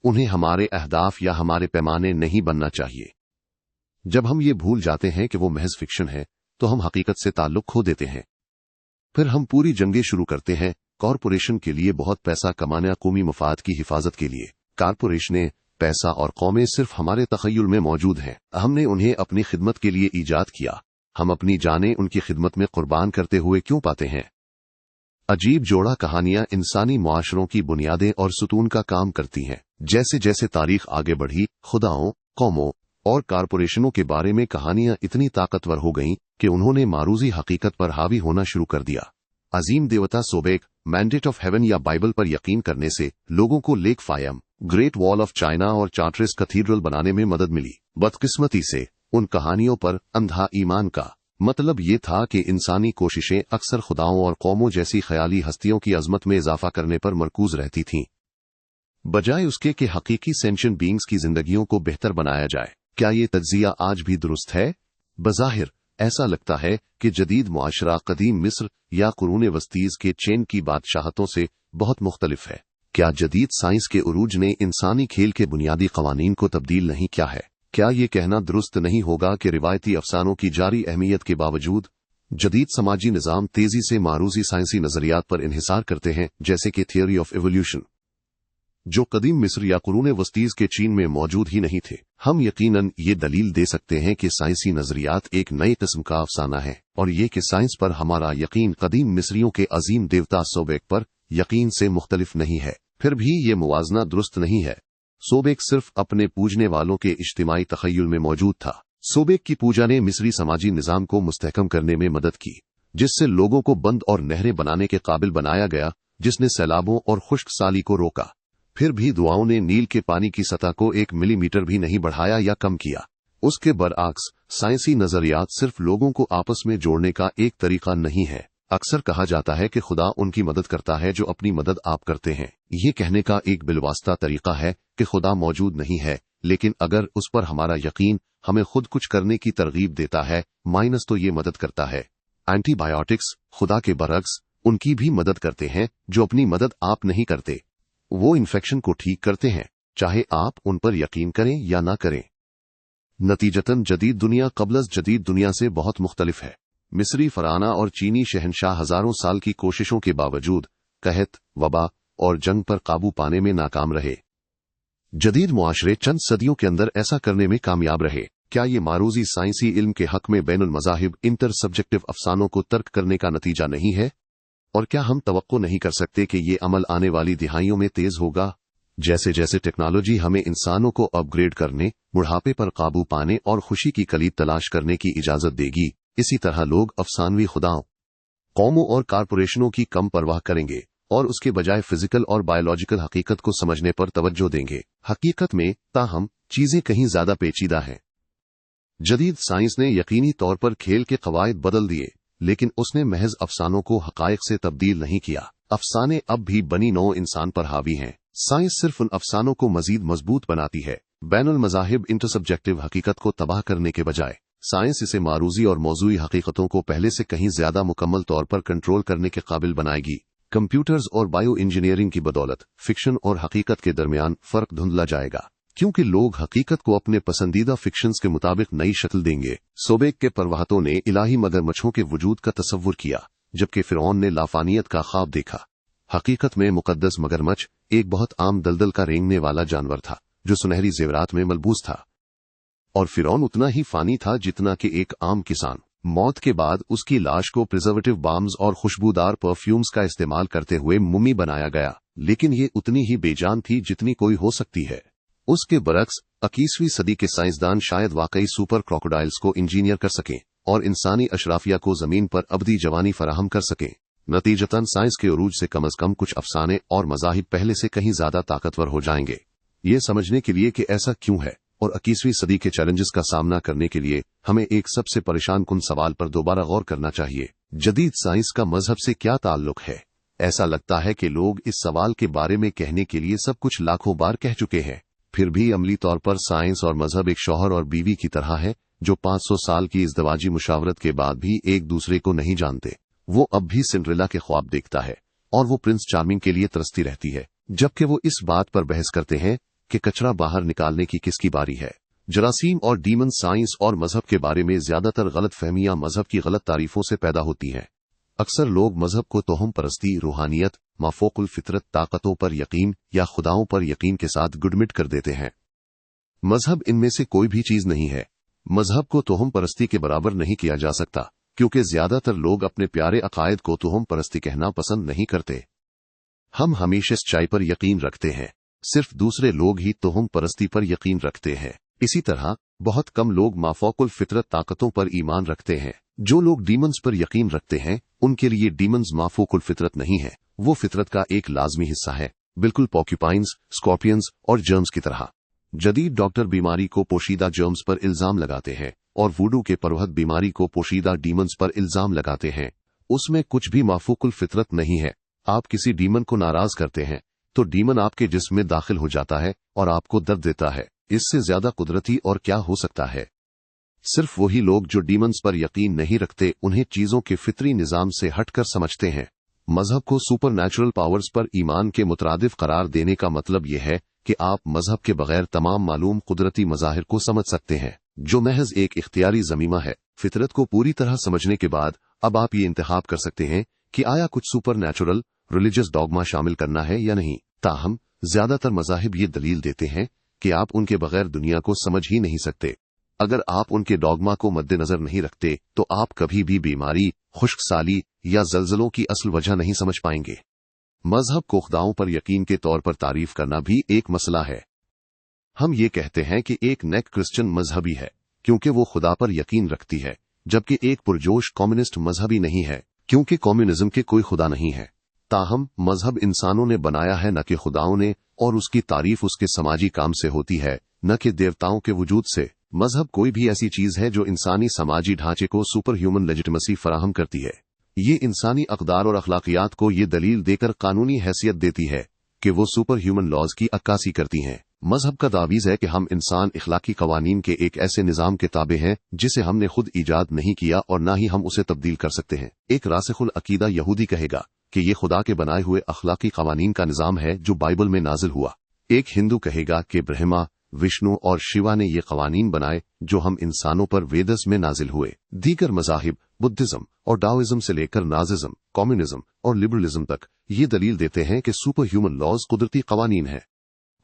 उन्हें हमारे अहदाफ या हमारे पैमाने नहीं बनना चाहिए। जब हम ये भूल जाते हैं कि वो महज फिक्शन है तो हम हकीकत से ताल्लुक खो देते हैं। फिर हम पूरी जंगें शुरू करते हैं कॉरपोरेशन के लिए बहुत पैसा कमाना, कौमी मफाद की हिफाजत के लिए। कारपोरेशनें, पैसा और कौमें सिर्फ हमारे तखय्युल में मौजूद हैं। हमने उन्हें अपनी खिदमत के लिए ईजाद किया। हम अपनी जानें उनकी खिदमत में कुर्बान करते हुए क्यों पाते हैं? अजीब जोड़ा कहानियां इंसानी मुआशरों की बुनियादें और सुतून का काम करती हैं। जैसे जैसे तारीख आगे बढ़ी, खुदाओं, कौमों और कारपोरेशनों के बारे में कहानियां इतनी ताकतवर हो गईं कि उन्होंने मारूजी हकीकत पर हावी होना शुरू कर दिया। अजीम देवता सोबेक, मैंडेट ऑफ हेवन या बाइबल पर यकीन करने से लोगों को Lake Faiyum, great wall of China और चार्टरेस कैथीड्रल बनाने में मदद मिली। बदकिस्मती से उन कहानियों पर अंधा ईमान का मतलब ये था कि इंसानी कोशिशें अक्सर खुदाओं और कौमों जैसी ख्याली हस्तियों की अजमत में इजाफा करने पर मरकूज रहती थीं, बजाय उसके कि हकीकी सेंशियंट बीइंग्स की जिंदगियों को बेहतर बनाया जाए। क्या ये तज्जिया आज भी दुरुस्त है? बज़ाहिर ऐसा लगता है कि जदीद मुआशरा कदीम मिस्र या कुरून वस्तीज के चेन की बादशाहतों से बहुत मुख्तलिफ है। क्या जदीद साइंस के उरूज ने इंसानी खेल के बुनियादी कवानीन को तब्दील नहीं किया है? क्या ये कहना दुरुस्त नहीं होगा कि रिवायती अफसानों की जारी अहमियत के बावजूद जदीद समाजी निज़ाम तेजी से मारूजी साइंसी नजरियात पर इन्हिसार करते हैं, जैसे कि थियोरी ऑफ एवोल्यूशन, जो कदीम मिस्र या कुरून वस्तीज के चीन में मौजूद ही नहीं थे? हम यकीनन ये दलील दे सकते हैं कि साइंसी नजरियात एक नई किस्म का अफसाना है, और ये कि साइंस पर हमारा यकीन कदीम मिस्रियों के अजीम देवता सोबेक पर यकीन से मुख्तलिफ नहीं है, फिर भी ये मुवाजना दुरुस्त नहीं है। सोबेक सिर्फ अपने पूजने वालों के इज्तिमाई तखय्युल में मौजूद था। सोबेक की पूजा ने मिस्री समाजी निजाम को मुस्तहकम करने में मदद की, जिससे लोगों को बंद और नहरें बनाने के काबिल बनाया गया, जिसने सैलाबों और खुश्क साली को रोका। फिर भी दुआओं ने नील के पानी की सतह को 1 मिलीमीटर भी नहीं बढ़ाया या कम किया। उसके बरअक्स साइंसी नजरियात सिर्फ लोगों को आपस में जोड़ने का एक तरीका नहीं है। अक्सर कहा जाता है कि खुदा उनकी मदद करता है जो अपनी मदद आप करते हैं। ये कहने का एक बिलवास्ता तरीका है कि खुदा मौजूद नहीं है, लेकिन अगर उस पर हमारा यकीन हमें खुद कुछ करने की तरगीब देता है माइनस तो ये मदद करता है। एंटीबायोटिक्स खुदा के बरअक्स उनकी भी मदद करते हैं जो अपनी मदद आप नहीं करते। वो इन्फेक्शन को ठीक करते हैं, चाहे आप उन पर यकीन करें या ना करें। नतीजतन जदीद दुनिया क़ब्ल जदीद दुनिया से बहुत मुख्तलिफ है। मिस्री फराना और चीनी शहनशाह हजारों साल की कोशिशों के बावजूद कहत, वबा और जंग पर काबू पाने में नाकाम रहे। जदीद मुआशरे चंद सदियों के अंदर ऐसा करने में कामयाब रहे। क्या ये मारूजी साइंसी इल्म के हक में बैनुल मज़ाहिब इंटर सब्जेक्टिव अफसानों को तर्क करने का नतीजा नहीं है? और क्या हम तवक्को नहीं कर सकते कि ये अमल आने वाली दिहाइयों में तेज होगा? जैसे जैसे टेक्नोलॉजी हमें इंसानों को अपग्रेड करने, बुढ़ापे पर काबू पाने और खुशी की कलीद तलाश करने की इजाजत देगी, इसी तरह लोग अफसानवी खुदाओं, कौमों और कारपोरेशनों की कम परवाह करेंगे और उसके बजाय फिजिकल और बायोलॉजिकल हकीकत को समझने पर तवज्जो देंगे। हकीकत में ताहम चीजें कहीं ज्यादा पेचीदा हैं। जदीद साइंस ने यकीनी तौर पर खेल के कवायद बदल दिए, लेकिन उसने महज अफसानों को हकायक से तब्दील नहीं किया। अफसाने अब भी बनी नौ इंसान पर हावी हैं। साइंस सिर्फ उन अफसानों को मजीद मजबूत बनाती है। बैनुल मज़ाहिब इंटरसब्जेक्टिव हकीकत को तबाह करने के बजाय साइंस इसे मारूजी और मौजूई हकीकतों को पहले से कहीं ज्यादा मुकम्मल तौर पर कंट्रोल करने के काबिल बनाएगी। कंप्यूटर्स और बायो इंजीनियरिंग की बदौलत फिक्शन और हकीकत के दरमियान फर्क धुंधला जाएगा, क्योंकि लोग हकीकत को अपने पसंदीदा फिक्शंस के मुताबिक नई शक्ल देंगे। सोबेक के परवाहतों ने इलाही मगरमच्छों के वजूद का तसव्वुर किया, जबकि फिरौन ने लाफानियत का ख्वाब देखा। हकीकत में मुकद्दस मगरमच्छ एक बहुत आम दलदल का रेंगने वाला जानवर था जो सुनहरी जेवरात में मलबूस था, और फिरौन उतना ही फानी था जितना कि एक आम किसान। मौत के बाद उसकी लाश को प्रिजर्वेटिव बाम्स और खुशबूदार परफ्यूम्स का इस्तेमाल करते हुए मुम्मी बनाया गया, लेकिन ये उतनी ही बेजान थी जितनी कोई हो सकती है। उसके बरक्स 21वीं सदी के साइंसदान शायद वाकई सुपर क्रोकोडाइल्स को इंजीनियर कर सकें और इंसानी अशराफिया को जमीन पर अबदी जवानी फराहम कर सकें। नतीजतन साइंस के उरूज से कम अज कम कुछ अफसाने और मज़ाहिब पहले से कहीं ज्यादा ताकतवर हो जाएंगे। ये समझने के लिए कि ऐसा क्यों है और 21वीं सदी के चैलेंजेस का सामना करने के लिए हमें एक सबसे परेशान कुन सवाल पर दोबारा गौर करना चाहिए। जदीद साइंस का मजहब से क्या ताल्लुक है? ऐसा लगता है कि लोग इस सवाल के बारे में कहने के लिए सब कुछ लाखों बार कह चुके हैं, फिर भी अमली तौर पर साइंस और मजहब एक शौहर और बीवी की तरह है जो 500 साल की इज़्दवाजी मुशावरत के बाद भी एक दूसरे को नहीं जानते। वो अब भी सिंड्रेला के ख्वाब देखता है और वो प्रिंस चार्मिंग के लिए तरसती रहती है, जबकि वो इस बात पर बहस करते हैं कि कचरा बाहर निकालने की किसकी बारी है। जरासीम और डीमन साइंस और मजहब के बारे में ज्यादातर गलत फहमियां मजहब की गलत तारीफों से पैदा होती हैं। अक्सर लोग मजहब को तोहम परस्ती, रूहानियत, माफोकुल फितरत, ताकतों पर यकीन या खुदाओं पर यकीन के साथ गुडमिट कर देते हैं। मजहब इनमें से कोई भी चीज नहीं है। मजहब को तोहम परस्ती के बराबर नहीं किया जा सकता, क्योंकि ज्यादातर लोग अपने प्यारे अकायद को तोहम परस्ती कहना पसंद नहीं करते। हम हमेशा सच्चाई पर यकीन रखते हैं, सिर्फ दूसरे लोग ही तोहम परस्ती पर यकीन रखते हैं। इसी तरह बहुत कम लोग माफोकुल फितरत ताकतों पर ईमान रखते हैं। जो लोग डीमंस पर यकीन रखते हैं उनके लिए डीमंस माफोकुल फितरत नहीं है, वो फितरत का एक लाजमी हिस्सा है, बिल्कुल पॉक्यूपाइंस, स्कॉर्पियंस और जर्म्स की तरह। जदीद डॉक्टर बीमारी को पोशीदा जर्म्स पर इल्जाम लगाते हैं और वुडू के परवहत बीमारी को पोशीदा डीमंस पर इल्जाम लगाते हैं। उसमें कुछ भी माफूकुल फितरत नहीं है। आप किसी डीमन को नाराज करते हैं तो डीमन आपके जिस्म में दाखिल हो जाता है और आपको दर्द देता है। इससे ज्यादा कुदरती और क्या हो सकता है? सिर्फ वही लोग जो डीमंस पर यकीन नहीं रखते उन्हें चीजों के फितरी निजाम से हटकर समझते हैं। मजहब को सुपर नेचुरल पावर्स पर ईमान के मुतरादिफ करार देने का मतलब यह है कि आप मजहब के बगैर तमाम मालूम कुदरती मज़ाहिर को समझ सकते हैं, जो महज एक इख्तियारी ज़मीमा है। फितरत को पूरी तरह समझने के बाद अब आप ये इंतखाब कर सकते हैं कि आया कुछ सुपर नेचुरल रिलीजियस डॉगमा शामिल करना है या नहीं। ताहम ज्यादातर मज़ाहिब ये दलील देते हैं कि आप उनके बगैर दुनिया को समझ ही नहीं सकते। अगर आप उनके डॉगमा को मद्देनजर नहीं रखते तो आप कभी भी बीमारी, खुश्क साली या जलजलों की असल वजह नहीं समझ पाएंगे। मजहब को खुदाओं पर यकीन के तौर पर तारीफ करना भी एक मसला है। हम ये कहते हैं कि एक नेक क्रिश्चियन मजहबी है क्योंकि वो खुदा पर यकीन रखती है, जबकि एक पुरजोश कम्युनिस्ट मजहबी नहीं है क्योंकि कम्युनिज्म के कोई खुदा नहीं है। ताहम मजहब इंसानों ने बनाया है, न कि खुदाओं ने, और उसकी तारीफ उसके समाजी काम से होती है, न कि देवताओं के वजूद से। मजहब कोई भी ऐसी चीज है जो इंसानी समाजी ढांचे को सुपर ह्यूमन लेजिटिमेसी फराहम करती है। ये इंसानी अक़दार और अखलाकियात को ये दलील देकर कानूनी हैसियत देती है कि वो सुपर ह्यूमन लॉज की अक्कासी करती हैं। मजहब का दावीज़ है कि हम इंसान इखलाकी कवानीन के एक ऐसे निज़ाम के ताबे हैं जिसे हमने खुद ईजाद नहीं किया और न ही हम उसे तब्दील कर सकते हैं। एक रासिखुल अकीदा यहूदी कहेगा कि ये खुदा के बनाए हुए अखलाकी कवानीन का निज़ाम है जो बाइबल में नाजिल हुआ। एक हिंदू कहेगा कि ब्रह्मा, विष्णु और शिवा ने ये कवानीन बनाए जो हम इंसानों पर वेदस में नाजिल हुए। दीगर मज़ाहिब बुद्धिज्म और डाओइज्म से लेकर नाजिज्म, कम्युनिज्म और लिबरलिज्म तक ये दलील देते हैं कि सुपर ह्यूमन लॉज कुदरती कवानीन है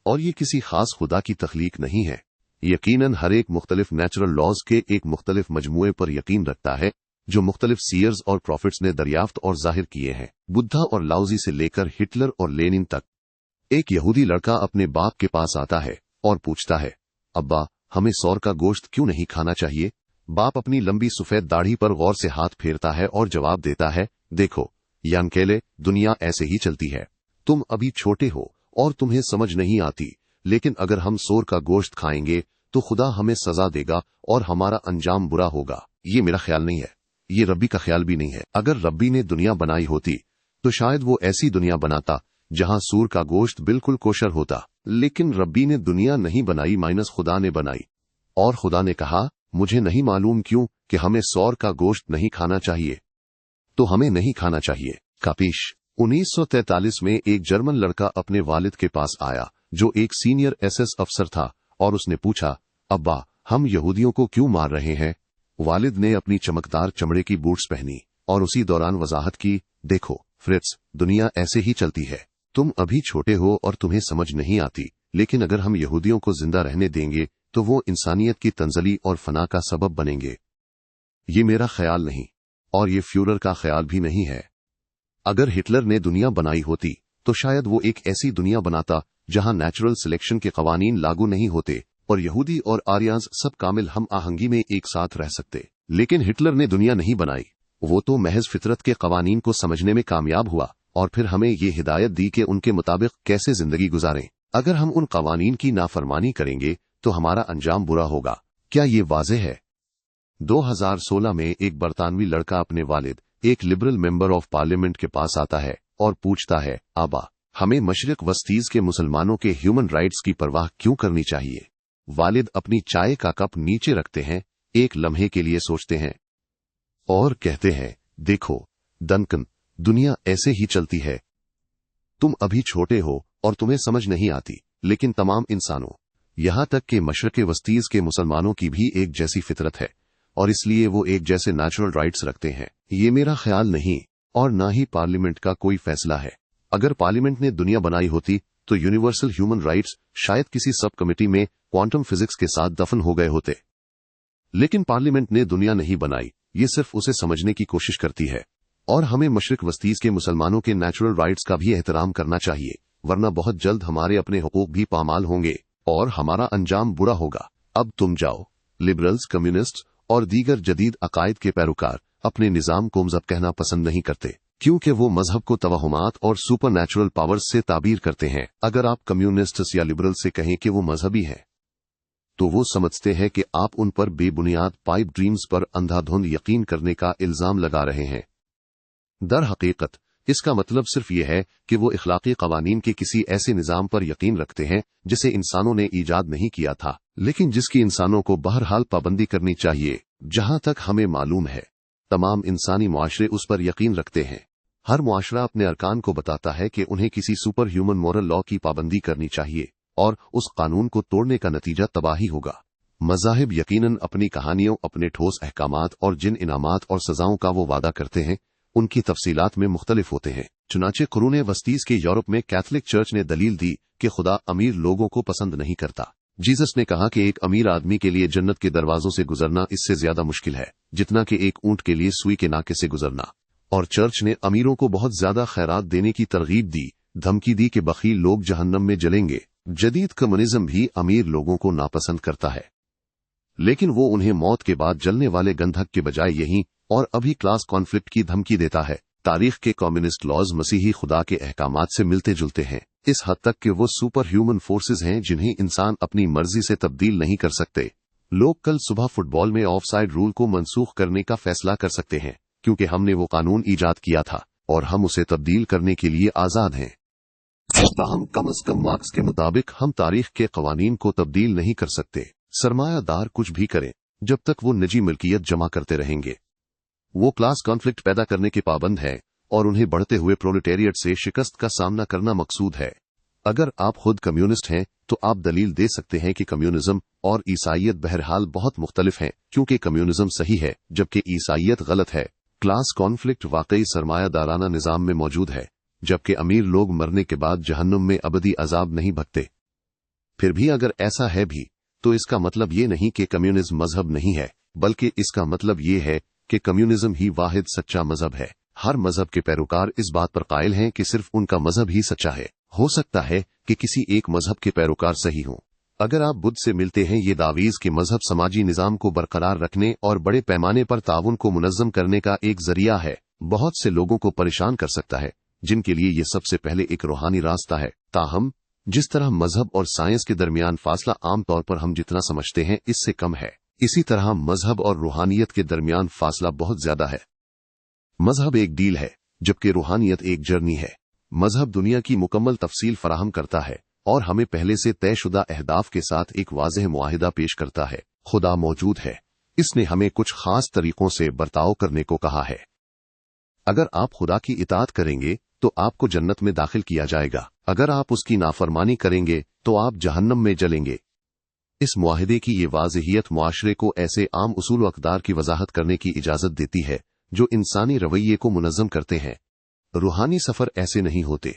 और ये किसी खास खुदा की तख्लीक नहीं है। यकीनन हर एक मुख्तलिफ नेचुरल लॉज के एक मुख्तलिफ मजमूए पर यकीन रखता है जो मुख्तलिफ सीयर्स और प्रॉफिट्स ने दरियाफ्त और जाहिर किए हैं। बुद्धा और लाउजी से लेकर हिटलर और लेनिन तक। एक यहूदी लड़का अपने बाप के पास आता है और पूछता है, अब्बा हमें सौर का गोश्त क्यों नहीं खाना चाहिए? बाप अपनी लंबी सफेद दाढ़ी पर गौर से हाथ फेरता है और जवाब देता है, देखो यानकेले, दुनिया ऐसे ही चलती है। तुम अभी छोटे हो और तुम्हें समझ नहीं आती, लेकिन अगर हम सोर का गोश्त खाएंगे तो खुदा हमें सजा देगा और हमारा अंजाम बुरा होगा। ये मेरा ख्याल नहीं है, ये रब्बी का ख्याल भी नहीं है। अगर रब्बी ने दुनिया बनाई होती तो शायद वो ऐसी दुनिया बनाता जहां सूर का गोश्त बिल्कुल कोशर होता, लेकिन रब्बी ने दुनिया नहीं बनाई माइनस खुदा ने बनाई। और खुदा ने कहा, मुझे नहीं मालूम क्यों कि हमें सौर का गोश्त नहीं खाना चाहिए, तो हमें नहीं खाना चाहिए। कापिश। 1943 में एक जर्मन लड़का अपने वालिद के पास आया जो एक सीनियर एसएस अफसर था और उसने पूछा, अब्बा हम यहूदियों को क्यों मार रहे हैं? वालिद ने अपनी चमकदार चमड़े की बूट्स पहनी और उसी दौरान वजाहत की, देखो फ्रिट्स, दुनिया ऐसे ही चलती है। तुम अभी छोटे हो और तुम्हें समझ नहीं आती, लेकिन अगर हम यहूदियों को जिंदा रहने देंगे तो वो इंसानियत की तंजली और फना का सबब बनेंगे। ये मेरा ख्याल नहीं और ये फ्यूरर का ख्याल भी नहीं है। अगर हिटलर ने दुनिया बनाई होती तो शायद वो एक ऐसी दुनिया बनाता जहां नेचुरल सिलेक्शन के कवानीन लागू नहीं होते और यहूदी और आर्यंस सब कामिल हम आहंगी में एक साथ रह सकते। लेकिन हिटलर ने दुनिया नहीं बनाई, वो तो महज फितरत के कवानीन को समझने में कामयाब हुआ और फिर हमें ये हिदायत दी कि उनके मुताबिक कैसे जिंदगी गुजारें। अगर हम उन कवानीन की नाफरमानी करेंगे तो हमारा अंजाम बुरा होगा। क्या ये वाज़ेह है? 2016 में एक बरतानवी लड़का अपने वालिद, एक लिबरल मेंबर ऑफ पार्लियामेंट के पास आता है और पूछता है, आबा हमें मशरिक वस्तीज के मुसलमानों के ह्यूमन राइट्स की परवाह क्यों करनी चाहिए? वालिद अपनी चाय का कप नीचे रखते हैं, एक लम्हे के लिए सोचते हैं और कहते हैं, देखो डंकन, दुनिया ऐसे ही चलती है। तुम अभी छोटे हो और तुम्हें समझ नहीं आती, लेकिन तमाम इंसानों, यहां तक कि मशरिक वस्तीज के मुसलमानों की भी एक जैसी फितरत है और इसलिए वो एक जैसे नेचुरल राइट्स रखते हैं। ये मेरा ख्याल नहीं और ना ही पार्लियामेंट का कोई फैसला है। अगर पार्लियामेंट ने दुनिया बनाई होती तो यूनिवर्सल ह्यूमन राइट्स शायद किसी सब कमेटी में क्वांटम फिजिक्स के साथ दफन हो गए होते। लेकिन पार्लियामेंट ने दुनिया नहीं बनाई, ये सिर्फ उसे समझने की कोशिश करती है। और हमें मशरिक वस्तीज के मुसलमानों के नेचुरल राइट्स का भी एहतराम करना चाहिए, वरना बहुत जल्द हमारे अपने हुकूक भी पामाल होंगे और हमारा अंजाम बुरा होगा। अब तुम जाओ, लिबरल्स, कम्युनिस्ट और दीगर जदीद अकायद के पैरोकार अपने निजाम को मजहब कहना पसंद नहीं करते क्योंकि वो मजहब को तवहुमात और सुपर नेचुरल पावर्स से ताबीर करते हैं। अगर आप कम्युनिस्ट्स या लिबरल से कहें कि वो मजहबी हैं तो वो समझते हैं कि आप उन पर बेबुनियाद पाइप ड्रीम्स पर अंधाधुंध यकीन करने का इल्जाम लगा रहे हैं। दर हकीकत इसका मतलब सिर्फ ये है कि वो इखलाकी कवानीन के किसी ऐसे निजाम पर यकीन रखते हैं जिसे इंसानों ने ईजाद नहीं किया था, लेकिन जिसकी इंसानों को बहरहाल पाबंदी करनी चाहिए। जहां तक हमें मालूम है तमाम इंसानी मुआशरे उस पर यकीन रखते हैं। हर मुआशरा अपने अरकान को बताता है कि उन्हें किसी सुपर ह्यूमन मोरल लॉ की पाबंदी करनी चाहिए और उस कानून को तोड़ने का नतीजा तबाही होगा। मज़ाहिब यकीनन अपनी कहानियों, अपने ठोस अहकामात और जिन इनामात और सजाओं का वो वादा करते हैं उनकी तफसीलात में मुख्तलिफ होते हैं। चुनाचे कुरूने वस्तीज के यूरोप में कैथलिक चर्च ने दलील दी कि खुदा अमीर लोगों को पसंद नहीं करता। जीसस ने कहा कि एक अमीर आदमी के लिए जन्नत के दरवाजों से गुजरना इससे ज्यादा मुश्किल है जितना कि एक ऊंट के लिए सुई के नाके से गुजरना। और चर्च ने अमीरों को बहुत ज्यादा खैरात देने की तरगीब दी, धमकी दी कि बखील लोग जहन्नम में जलेंगे। जदीद कम्युनिज्म भी अमीर लोगों को नापसंद करता है, लेकिन वो उन्हें मौत के बाद जलने वाले गंधक के बजाय यही और अभी क्लास कॉन्फ्लिक्ट की धमकी देता है। तारीख के कम्युनिस्ट लॉज मसीही खुदा के अहकामात से मिलते जुलते हैं, इस हद तक कि वो सुपर ह्यूमन फोर्सेज हैं जिन्हें इंसान अपनी मर्जी से तब्दील नहीं कर सकते। लोग कल सुबह फुटबॉल में ऑफसाइड रूल को मनसूख करने का फैसला कर सकते हैं, क्योंकि हमने वो कानून ईजाद किया था और हम उसे तब्दील करने के लिए आजाद हैं। ताहम कम अज कम मार्क्स के मुताबिक हम तारीख के कवानीन को तब्दील नहीं कर सकते। सरमायादार कुछ भी करें, जब तक वो निजी मिल्कियत जमा करते रहेंगे। वो क्लास कॉन्फ्लिक्ट पैदा करने के पाबंद है और उन्हें बढ़ते हुए प्रोलेटेरिएट से शिकस्त का सामना करना मकसूद है। अगर आप खुद कम्युनिस्ट हैं तो आप दलील दे सकते हैं कि कम्युनिज्म और ईसाइयत बहरहाल बहुत मुख्तलिफ हैं, क्योंकि कम्युनिज्म सही है जबकि ईसाइयत गलत है। क्लास कॉन्फ्लिक्ट वाकई सरमायादाराना निजाम में मौजूद है, जबकि अमीर लोग मरने के बाद जहन्नुम में अबदी अजाब नहीं भगते। फिर भी अगर ऐसा है भी तो इसका मतलब ये नहीं कि कम्युनिज्म मजहब नहीं है, बल्कि इसका मतलब ये है कि कम्युनिज्म ही वाहिद सच्चा मजहब है। हर मजहब के पैरोकार इस बात पर कायल हैं कि सिर्फ उनका मजहब ही सच्चा है। हो सकता है कि किसी एक मजहब के पैरोकार सही हों। अगर आप बुद्ध से मिलते हैं, ये दावीज कि मजहब समाजी निजाम को बरकरार रखने और बड़े पैमाने पर ताउन को मुनज़्ज़म करने का एक जरिया है, बहुत से लोगों को परेशान कर सकता है, जिनके लिए ये सबसे पहले एक रूहानी रास्ता है। ताहम जिस तरह मजहब और साइंस के दरमियान फासला आम तौर पर हम जितना समझते हैं इससे कम है, इसी तरह मजहब और रूहानियत के दरमियान फासला बहुत ज्यादा है। मजहब एक डील है, जबकि रूहानियत एक जर्नी है। मजहब दुनिया की मुकम्मल तफसील फराहम करता है और हमें पहले से तयशुदा अहदाफ के साथ एक वाज़ेह मुआहिदा पेश करता है। खुदा मौजूद है, इसने हमें कुछ खास तरीकों से बर्ताव करने को कहा है। अगर आप खुदा की इताअत करेंगे तो आपको जन्नत में दाखिल किया जाएगा, अगर आप उसकी नाफरमानी करेंगे तो आप जहन्नम में जलेंगे। इस मुआहिदे की ये वाज़ेहियत मुआशरे को ऐसे आम उसूल अक़दार की वजाहत करने की इजाजत देती है जो इंसानी रवैये को मुनज़्ज़म करते हैं। रूहानी सफर ऐसे नहीं होते,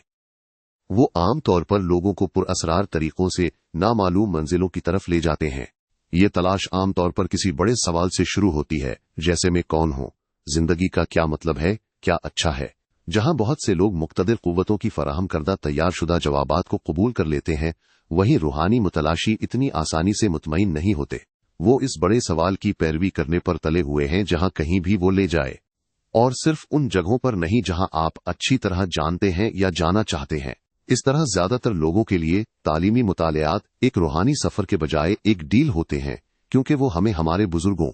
वो आम तौर पर लोगों को पुरअसरार तरीकों से नामालूम मंजिलों की तरफ ले जाते हैं। ये तलाश आम तौर पर किसी बड़े सवाल से शुरू होती है, जैसे मैं कौन हूं, जिंदगी का क्या मतलब है, क्या अच्छा है। जहां बहुत से लोग मुक्तदिर कुव्वतों की फराहम करदा तैयार शुदा जवाबात को कबूल कर लेते हैं, वहीं रूहानी मुतलाशी इतनी आसानी से मुतमईन नहीं होते। वो इस बड़े सवाल की पैरवी करने पर तले हुए हैं जहां कहीं भी वो ले जाए, और सिर्फ उन जगहों पर नहीं जहां आप अच्छी तरह जानते हैं या जाना चाहते हैं। इस तरह ज्यादातर लोगों के लिए तालीमी मुतालियात एक रूहानी सफर के बजाय एक डील होते हैं, क्योंकि वो हमें हमारे बुजुर्गों,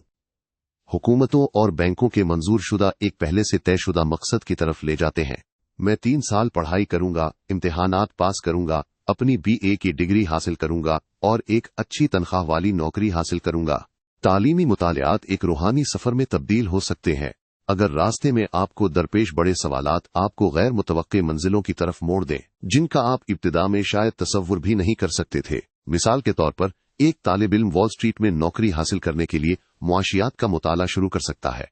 हुकूमतों और बैंकों के मंजूर शुदा एक पहले से तयशुदा मकसद की तरफ ले जाते हैं। मैं 3 साल पढ़ाई करूंगा, इम्तिहानात पास करूंगा, अपनी BA की डिग्री हासिल करूंगा और एक अच्छी तनख्वाह वाली नौकरी हासिल करूंगा। तालीमी मुतालियात एक रूहानी सफर में तब्दील हो सकते हैं अगर रास्ते में आपको दरपेश बड़े सवालात आपको गैर मुतवक्के मंजिलों की तरफ मोड़ दें, जिनका आप इब्तिदा में शायद तसव्वुर भी नहीं कर सकते थे। मिसाल के तौर पर एक तालिब इल्म वॉल स्ट्रीट में नौकरी हासिल करने के लिए मुआशियात का मुताला शुरू कर सकता है,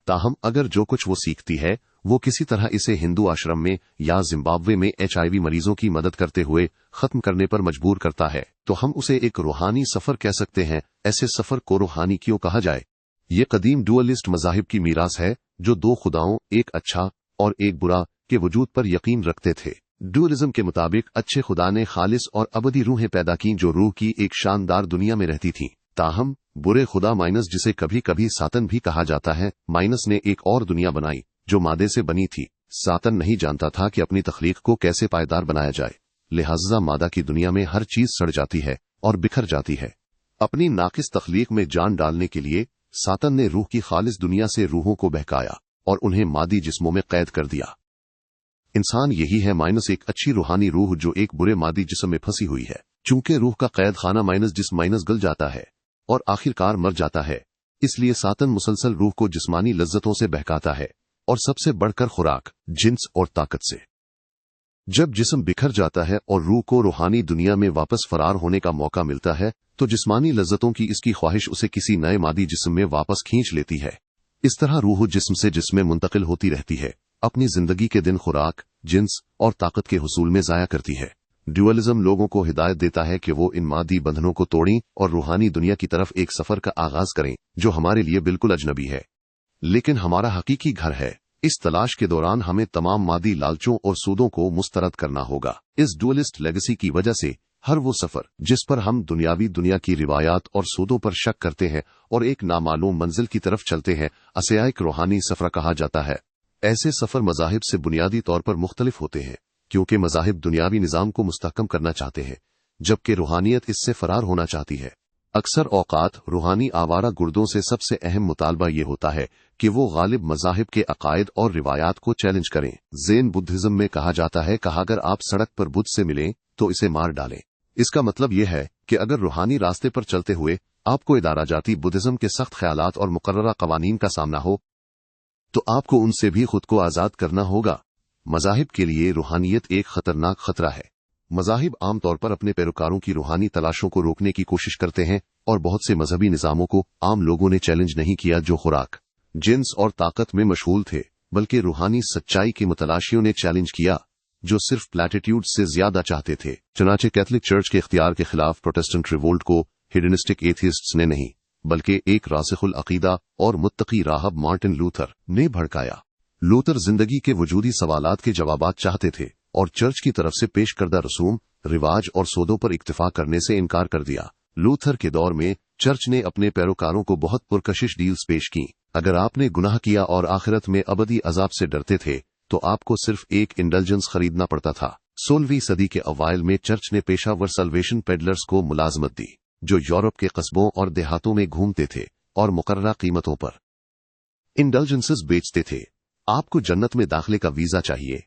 ताहम अगर जो कुछ वो सीखती है वो किसी तरह इसे हिंदू आश्रम में या जिम्बाब्वे में HIV मरीजों की मदद करते हुए खत्म करने पर मजबूर करता है, तो हम उसे एक रूहानी सफर कह सकते हैं। ऐसे सफर को रूहानी क्यों कहा जाए? ये कदीम डुअलिस्ट मज़ाहिब की मीरास है जो 2 खुदाओं, एक अच्छा और एक बुरा, के वजूद पर यकीन रखते थे। डुअलिज्म के मुताबिक अच्छे खुदा ने खालिस और अबदी रूहें पैदा की जो रूह की एक शानदार दुनिया में रहती थीं। ताहम बुरे खुदा माइनस, जिसे कभी कभी सातन भी कहा जाता है, माइनस ने एक और दुनिया बनाई जो मादे से बनी थी। सातन नहीं जानता था कि अपनी तख्लीक को कैसे पायदार बनाया जाए, लिहाजा मादा की दुनिया में हर चीज सड़ जाती है और बिखर जाती है। अपनी नाकिस तख्लीक में जान डालने के लिए सातन ने रूह की खालिस दुनिया से रूहों को बहकाया और उन्हें मादी जिस्मों में कैद कर दिया। इंसान यही है माइनस, एक अच्छी रूहानी रूह जो एक बुरे मादी जिस्म में फंसी हुई है। चूंकि रूह का कैद खाना माइनस जिस्म माइनस गल जाता है और आखिरकार मर जाता है, इसलिए सातन मुसलसल रूह को जिस्मानी लज्जतों से बहकाता है और सबसे बढ़कर खुराक, जिन्स और ताकत से। जब जिस्म बिखर जाता है और रूह को रूहानी दुनिया में वापस फरार होने का मौका मिलता है तो जिस्मानी लज्जतों की इसकी ख्वाहिश उसे किसी नए मादी जिस्म में वापस खींच लेती है। इस तरह रूह जिस्म से जिस्म में मुंतकिल होती रहती है, अपनी जिंदगी के दिन खुराक, जिन्स और ताकत के हुसूल में जाया करती है। ड्यूअलिज्म लोगों को हिदायत देता है कि वो इन मादी बंधनों को तोड़ें और रूहानी दुनिया की तरफ एक सफर का आगाज करें जो हमारे लिए बिल्कुल अजनबी है, लेकिन हमारा हकीकी घर है। इस तलाश के दौरान हमें तमाम मादी लालचों और सूदों को मुस्तरद करना होगा। इस डुअलिस्ट लेगेसी की वजह से हर वो सफर जिस पर हम दुनियावी दुनिया की रिवायात और सूदों पर शक करते हैं और एक नामालूम मंजिल की तरफ चलते हैं, असे एक रूहानी सफर कहा जाता है। ऐसे सफर मज़ाहिब से बुनियादी तौर पर मुख्तलिफ होते हैं, क्योंकि मज़ाहिब दुनियावी निज़ाम को मुस्तहकम करना चाहते हैं, जबकि रूहानियत इससे फरार होना चाहती है। अक्सर औकात रूहानी आवारा गुर्दों से सबसे अहम मुतालबा ये होता है कि वो गालिब मज़ाहिब के अकायद और रिवायात को चैलेंज करें। ज़ेन बुद्धिज़्म में कहा जाता है कि अगर आप सड़क पर बुद्ध से मिलें तो इसे मार डालें। इसका मतलब यह है कि अगर रूहानी रास्ते पर चलते हुए आपको इदारा जाती बुद्धिज़्म के सख्त ख्यालात और मुकर्ररा कवानीन का सामना हो तो आपको उनसे भी खुद को आज़ाद करना होगा। मज़ाहिब के लिए रूहानियत एक खतरनाक खतरा है। मज़ाहिब आमतौर पर अपने पैरोकारों की रूहानी तलाशों को रोकने की कोशिश करते हैं, और बहुत से मजहबी निज़ामों को आम लोगों ने चैलेंज नहीं किया जो खुराक, जिन्स और ताकत में मशगूल थे, बल्कि रूहानी सच्चाई के मुतलाशियों ने चैलेंज किया जो सिर्फ प्लेटिट्यूड से ज्यादा चाहते थे। चुनाचे कैथलिक चर्च के इख्तियार के खिलाफ प्रोटेस्टेंट रिवोल्ट को हिडनिस्टिक एथियस्ट्स ने नहीं, बल्कि एक रासिखुल अकीदा और मुत्तकी राहब मार्टिन लूथर ने भड़काया। लूथर जिंदगी के वजूदी सवालात के जवाबात चाहते थे और चर्च की तरफ से पेश करदा रसूम, रिवाज और सौदों पर इक्तिफा करने से इनकार कर दिया। लूथर के दौर में चर्च ने अपने पैरोकारों को बहुत पुरकशिश डील्स पेश की। अगर आपने गुनाह किया और आखिरत में अबदी अजाब से डरते थे तो आपको सिर्फ एक इंडल्जेंस खरीदना पड़ता था। 16वीं सदी के अवाइल में चर्च ने पेशावर सल्वेशन पेडलर्स को मुलाजमत दी, जो यूरोप के कस्बों और देहातों में घूमते थे और मुकर्ररा कीमतों पर इंडल्जेंसेस बेचते थे। आपको जन्नत में दाखिले का वीजा चाहिए,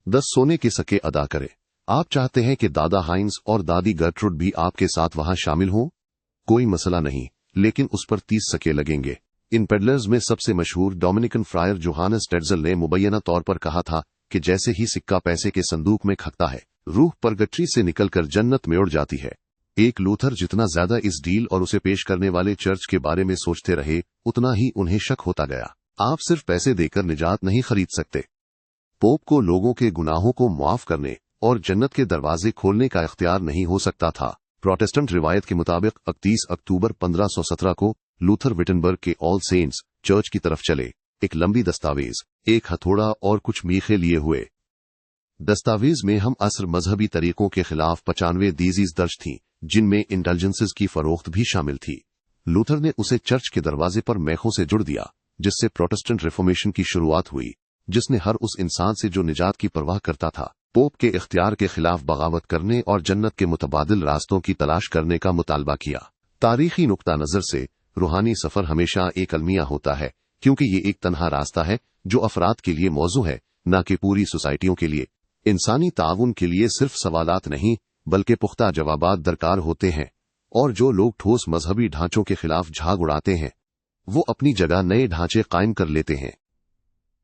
10 सोने के सके अदा करें। आप चाहते हैं कि दादा हाइंस और दादी गर्ट्रुड भी आपके साथ वहां शामिल हों? कोई मसला नहीं, लेकिन उस पर 30 सके लगेंगे। इन पेडलर्स में सबसे मशहूर डोमिनिकन फ्रायर जोहानस टेड्जल ने मुबैना तौर पर कहा था कि जैसे ही सिक्का पैसे के संदूक में खकता है, रूह परगट्री से निकलकर जन्नत में उड़ जाती है। एक लूथर जितना ज्यादा इस डील और उसे पेश करने वाले चर्च के बारे में सोचते रहे, उतना ही उन्हें शक होता गया। आप सिर्फ पैसे देकर निजात नहीं खरीद सकते। पोप को लोगों के गुनाहों को मुआफ करने और जन्नत के दरवाजे खोलने का इख्तियार नहीं हो सकता था। प्रोटेस्टेंट रिवायत के मुताबिक 31 अक्टूबर 1517 को लूथर विटनबर्ग के ऑल सेंट्स चर्च की तरफ चले। एक लंबी दस्तावेज, एक हथौड़ा और कुछ मीखे लिए हुए। दस्तावेज में हम असर मजहबी तरीकों के खिलाफ 95 दीजीज दर्ज थीं, जिनमें इंडल्जेंसेस की फरोख्त भी शामिल थी। लूथर ने उसे चर्च के दरवाजे पर मैखों से जुड़ दिया, जिससे प्रोटेस्टेंट रिफॉर्मेशन की शुरुआत हुई, जिसने हर उस इंसान से जो निजात की परवाह करता था, पोप के इख्तियार के खिलाफ बगावत करने और जन्नत के मुतबादिल रास्तों की तलाश करने का मुतालबा किया। तारीखी नुक्ता नजर से रूहानी सफर हमेशा एक अलमिया होता है, क्योंकि ये एक तन्हा रास्ता है जो अफराद के लिए मौजू है, न कि पूरी सोसाइटियों के लिए। इंसानी ताउन के लिए सिर्फ सवालात नहीं, बल्कि पुख्ता जवाबात दरकार होते हैं, और जो लोग ठोस मजहबी ढांचों के खिलाफ झाग उड़ाते हैं, वो अपनी जगह नए ढांचे कायम कर लेते हैं।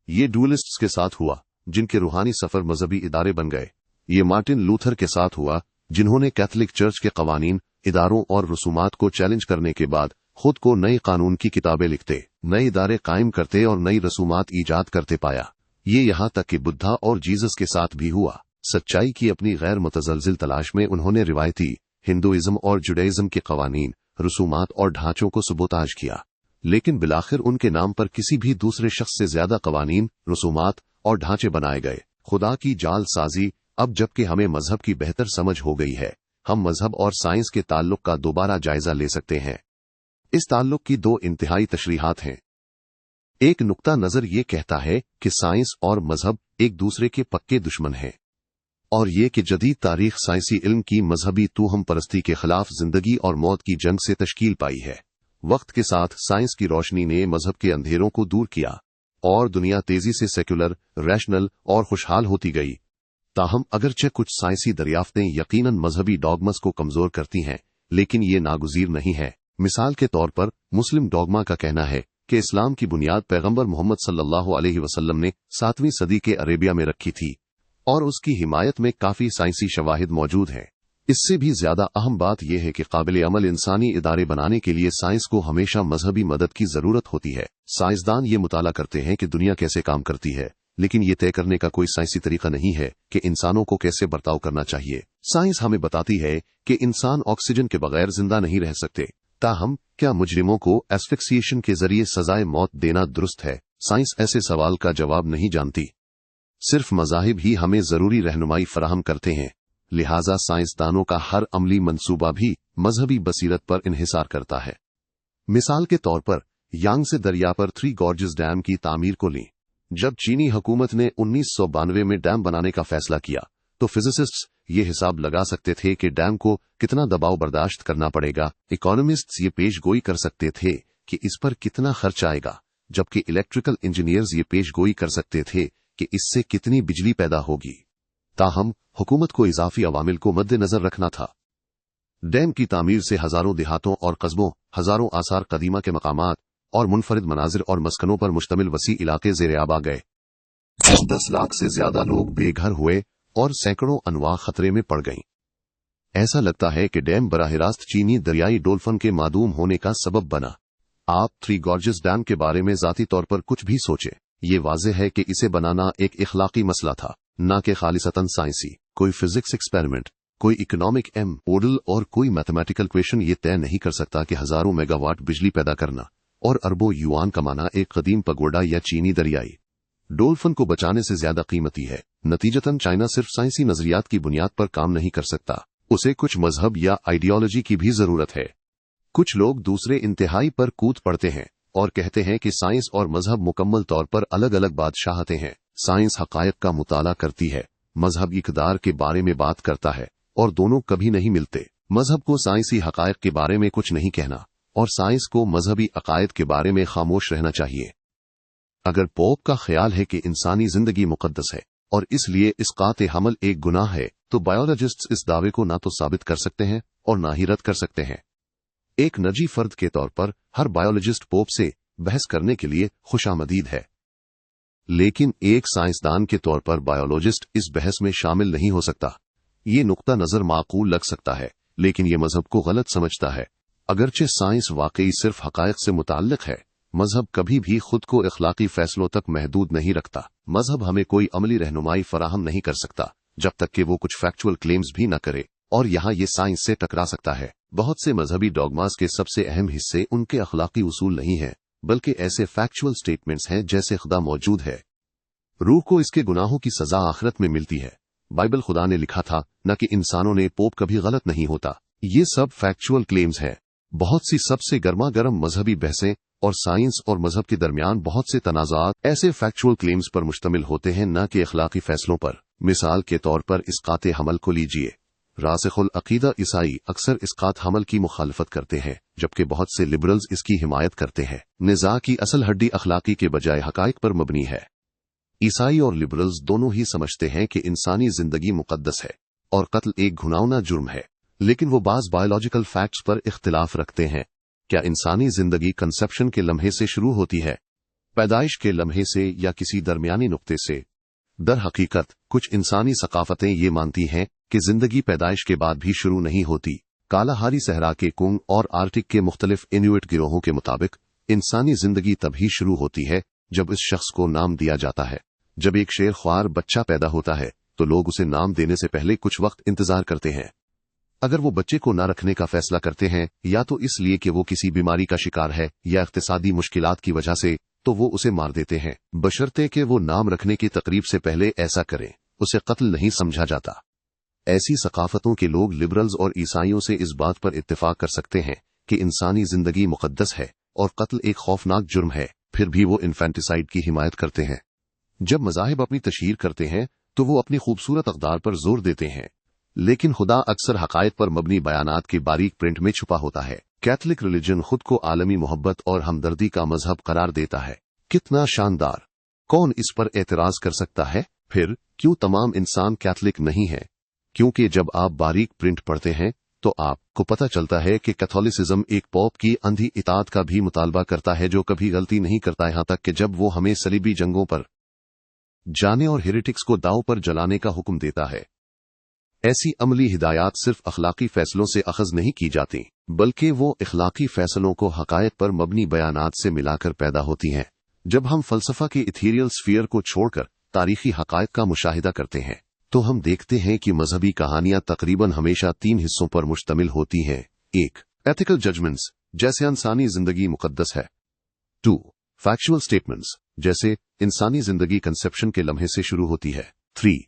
ये डुअलिस्ट्स के साथ हुआ, जिनके रूहानी सफर मजहबी इदारे बन गए। ये मार्टिन लूथर के साथ हुआ, जिन्होंने कैथलिक चर्च के कवानीन, इदारों और रसूमात को चैलेंज करने के बाद खुद को नए कानून की किताबें लिखते, नए इदारे कायम करते और नई रसूमात ईजाद करते पाया। ये यहाँ तक कि बुद्धा और जीसस के साथ भी हुआ। सच्चाई की अपनी गैर मुतज़लज़िल तलाश में उन्होंने रिवायती हिंदुइज्म और जुडाइज्म के कवानीन, रसूमात और ढांचों को सबोताज किया, लेकिन बिलाखिर उनके नाम पर किसी भी दूसरे शख्स से ज्यादा कवानीन, रसूमात और ढांचे बनाए गए। खुदा की जाल साजी। अब जबकि हमें मजहब की बेहतर समझ हो गई है, हम मजहब और साइंस के ताल्लुक का दोबारा जायजा ले सकते हैं। इस ताल्लुक की दो इंतहाई तशरीहात हैं। एक नुक्ता नजर ये कहता है कि साइंस और मजहब एक दूसरे के पक्के दुश्मन हैं, और ये कि जदीद तारीख साइंसी इल्म की मजहबी तूहम परस्ती के खिलाफ जिंदगी और मौत की जंग से तश्कील पाई है। वक्त के साथ साइंस की रोशनी ने मजहब के अंधेरों को दूर किया और दुनिया तेजी से सेक्युलर, रैशनल और खुशहाल होती गई। ताहम अगरचे कुछ साइंसी दरियाफ्तें यकीनन मजहबी डॉगमस को कमजोर करती हैं, लेकिन ये नागुजीर नहीं है। मिसाल के तौर पर मुस्लिम डॉगमा का कहना है कि इस्लाम की बुनियाद पैगंबर मोहम्मद सल्लल्लाहु अलैहि वसल्लम ने 7वीं सदी के अरेबिया में रखी थी, और उसकी हिमायत में काफी साइंसी शवाहिद मौजूद हैं। इससे भी ज्यादा अहम बात यह है कि काबिल अमल इंसानी इदारे बनाने के लिए साइंस को हमेशा मजहबी मदद की जरूरत होती है। साइंसदान ये मुताला करते हैं कि दुनिया कैसे काम करती है, लेकिन ये तय करने का कोई साइंसी तरीका नहीं है कि इंसानों को कैसे बर्ताव करना चाहिए। साइंस हमें बताती है कि इंसान ऑक्सीजन के बगैर जिंदा नहीं रह सकते। ताहम क्या मुजरिमों को एस्फिक्सिएशन के जरिए सजाए मौत देना दुरुस्त है? साइंस ऐसे सवाल का जवाब नहीं जानती। सिर्फ मज़ाहिब ही हमें जरूरी रहनुमाई फराहम करते हैं। लिहाजा साइंसदानों का हर अमली मंसूबा भी मजहबी बसीरत पर इन्हिसार करता है। मिसाल के तौर पर यांगसे दरिया पर थ्री गॉर्जेस डैम की तामीर को लें। जब चीनी हुकूमत ने 1992 में डैम बनाने का फैसला किया तो फिजिसिस्ट्स ये हिसाब लगा सकते थे कि डैम को कितना दबाव बर्दाश्त करना पड़ेगा। इकोनॉमिस्ट्स ये पेशगोई कर सकते थे कि इस पर कितना खर्च आएगा, जबकि इलेक्ट्रिकल इंजीनियर्स ये पेशगोई कर सकते थे कि इससे कितनी बिजली पैदा होगी। ताहम हुकूमत को इजाफी अवामिल को मद्देनजर रखना था। डैम की तामीर से हजारों देहातों और कस्बों, हजारों आसार कदीमा के मकामात और मुनफरिद मनाजिर और मस्कनों पर मुश्तमिल वसी इलाके ज़ेर-ए-आब आ गए। 10 लाख से ज्यादा लोग बेघर हुए और सैकड़ों अनवा खतरे में पड़ गईं। ऐसा लगता है कि डैम बराह रास्त चीनी दरियाई डोल्फन के मादूम होने का सबब बना। आप थ्री गॉर्जेस डैम के बारे में जाती तौर पर कुछ भी सोचें, ये वाज़ेह है कि इसे बनाना एक इखलाकी मसला था, न कि खालिसतन साइंसी। कोई फिजिक्स एक्सपेरिमेंट, कोई इकोनॉमिक मॉडल और कोई मैथमेटिकल क्वेश्चन ये तय नहीं कर सकता कि हजारों मेगावाट बिजली पैदा करना और अरबों युआन कमाना एक कदीम पगोडा या चीनी दरियाई डोल्फन को बचाने से ज्यादा कीमती है। नतीजतन चाइना सिर्फ साइंसी नजरियात की बुनियाद पर काम नहीं कर सकता, उसे कुछ मजहब या आइडियोलॉजी की भी जरूरत है। कुछ लोग दूसरे इंतहाई पर कूद पड़ते हैं और कहते हैं कि साइंस और मजहब मुकम्मल तौर पर अलग अलग बादशाहते हैं। साइंस हकायक का मुताला करती है, मजहब इक़दार के बारे में बात करता है और दोनों कभी नहीं मिलते। मजहब को साइंसी हकायक के बारे में कुछ नहीं कहना और साइंस को मजहबी अकायद के बारे में खामोश रहना चाहिए। अगर पोप का ख्याल है कि इंसानी जिंदगी मुकद्दस है और इसलिए इसकात हमल एक गुनाह है, तो बायोलॉजिस्ट्स इस दावे को ना तो साबित कर सकते हैं और ना ही रद्द कर सकते हैं। एक नजी फर्द के तौर पर हर बायोलॉजिस्ट पोप से बहस करने के लिए खुशामदीद है, लेकिन एक साइंसदान के तौर पर बायोलॉजिस्ट इस बहस में शामिल नहीं हो सकता। ये नुक्ता नजर माकूल लग सकता है, लेकिन ये मजहब को गलत समझता है। अगरचे साइंस वाकई सिर्फ हकायक से मुताल्लिक है, मजहब कभी भी खुद को इखलाकी फैसलों तक महदूद नहीं रखता। मजहब हमें कोई अमली रहनुमाई फराहम नहीं कर सकता जब तक कि वो कुछ फैक्चुअल क्लेम्स भी न करे, और यहाँ ये साइंस से टकरा सकता है। बहुत से मजहबी डॉगमास के सबसे अहम हिस्से उनके अखलाकी उसूल नहीं है, बल्कि ऐसे फैक्चुअल स्टेटमेंट्स हैं जैसे खुदा मौजूद है, रूह को इसके गुनाहों की सजा आखिरत में मिलती है, बाइबल खुदा ने लिखा था, न कि इंसानों ने, पोप कभी गलत नहीं होता। ये सब फैक्चुअल क्लेम्स है। बहुत सी सबसे गर्मा गर्म मजहबी बहसें और साइंस और मजहब के दरमियान बहुत से तनाज़ात ऐसे फैक्चुअल क्लेम्स पर मुश्तमिल होते हैं, न कि अखलाकी फैसलों पर। मिसाल के तौर पर इसकात हमल को लीजिए। रासिखुल अकीदा ईसाई अक्सर इसकात हमल की मुखालफत करते हैं, जबकि बहुत से लिबरल्स इसकी हिमायत करते हैं। निज़ा की असल हड्डी अखलाकी के बजाय हकायक पर मबनी है। ईसाई और लिबरल्स दोनों ही समझते हैं कि इंसानी जिंदगी मुकद्दस है और कत्ल एक घुनावना जुर्म है, लेकिन वो बाज बायोलॉजिकल फैक्ट्स पर इख्तिलाफ रखते हैं। क्या इंसानी जिंदगी कंसेप्शन के लम्हे से शुरू होती है, पैदाइश के लम्हे से, या किसी दरमियानी नुक्ते से? दर हकीकत कुछ इंसानी सकाफतें ये मानती हैं कि जिंदगी पैदाइश के बाद भी शुरू नहीं होती। कालाहारी सहरा के कुंग और आर्टिक के मुख्तलिफ इन्यूट गिरोहों के मुताबिक इंसानी जिंदगी तभी शुरू होती है जब इस शख्स को नाम दिया जाता है। जब एक शेर ख्वार बच्चा पैदा होता है तो लोग उसे नाम देने से पहले कुछ वक्त इंतजार करते हैं। अगर वो बच्चे को न रखने का फैसला करते हैं, या तो इसलिए कि वो किसी बीमारी का शिकार है या इक्तिसादी मुश्किलात की वजह से, तो वो उसे मार देते हैं, बशर्ते कि वो नाम रखने की तकरीब से पहले ऐसा करें। उसे कत्ल नहीं समझा जाता। ऐसी सकाफतों के लोग लिबरल्स और ईसाइयों से इस बात पर इत्तेफाक कर सकते हैं कि इंसानी जिंदगी मुकद्दस है और कत्ल एक खौफनाक जुर्म है, फिर भी वो इन्फेंटिसाइड की हिमायत करते हैं। जब मज़ाहिब अपनी तशहीर करते हैं तो वो अपनी खूबसूरत अक़दार पर जोर देते हैं, लेकिन खुदा अक्सर हकायत पर मबनी बयानात के बारीक प्रिंट में छुपा होता है। कैथलिक रिलीजन खुद को आलमी मोहब्बत और हमदर्दी का मजहब करार देता है। कितना शानदार! कौन इस पर एतराज कर सकता है? फिर क्यों तमाम इंसान कैथलिक नहीं है? क्योंकि जब आप बारीक प्रिंट पढ़ते हैं तो आपको पता चलता है कि कैथोलिसिज्म एक पोप की अंधी इताअत का भी मुतालबा करता है, जो कभी गलती नहीं करता, यहाँ तक कि जब वो हमें सलीबी जंगों पर जाने और हेरेटिक्स को दांव पर जलाने का हुक्म देता है। ऐसी अमली हिदायत सिर्फ अखलाकी फैसलों से अखज नहीं की जाती, बल्कि वो इखलाकी फैसलों को हकायत पर मबनी बयानात से मिलाकर पैदा होती हैं। जब हम फलसफा के इथीरियल स्फीयर को छोड़कर तारीखी हकायक का मुशाहिदा करते हैं तो हम देखते हैं कि मजहबी कहानियां तकरीबन हमेशा 3 हिस्सों पर मुश्तमिल होती हैं। 1. एथिकल जजमेंट्स, जैसे इंसानी जिंदगी मुकद्दस है। 2. फैक्चुअल स्टेटमेंट्स, जैसे इंसानी जिंदगी कंसेप्शन के लम्हे से शुरू होती है। 3.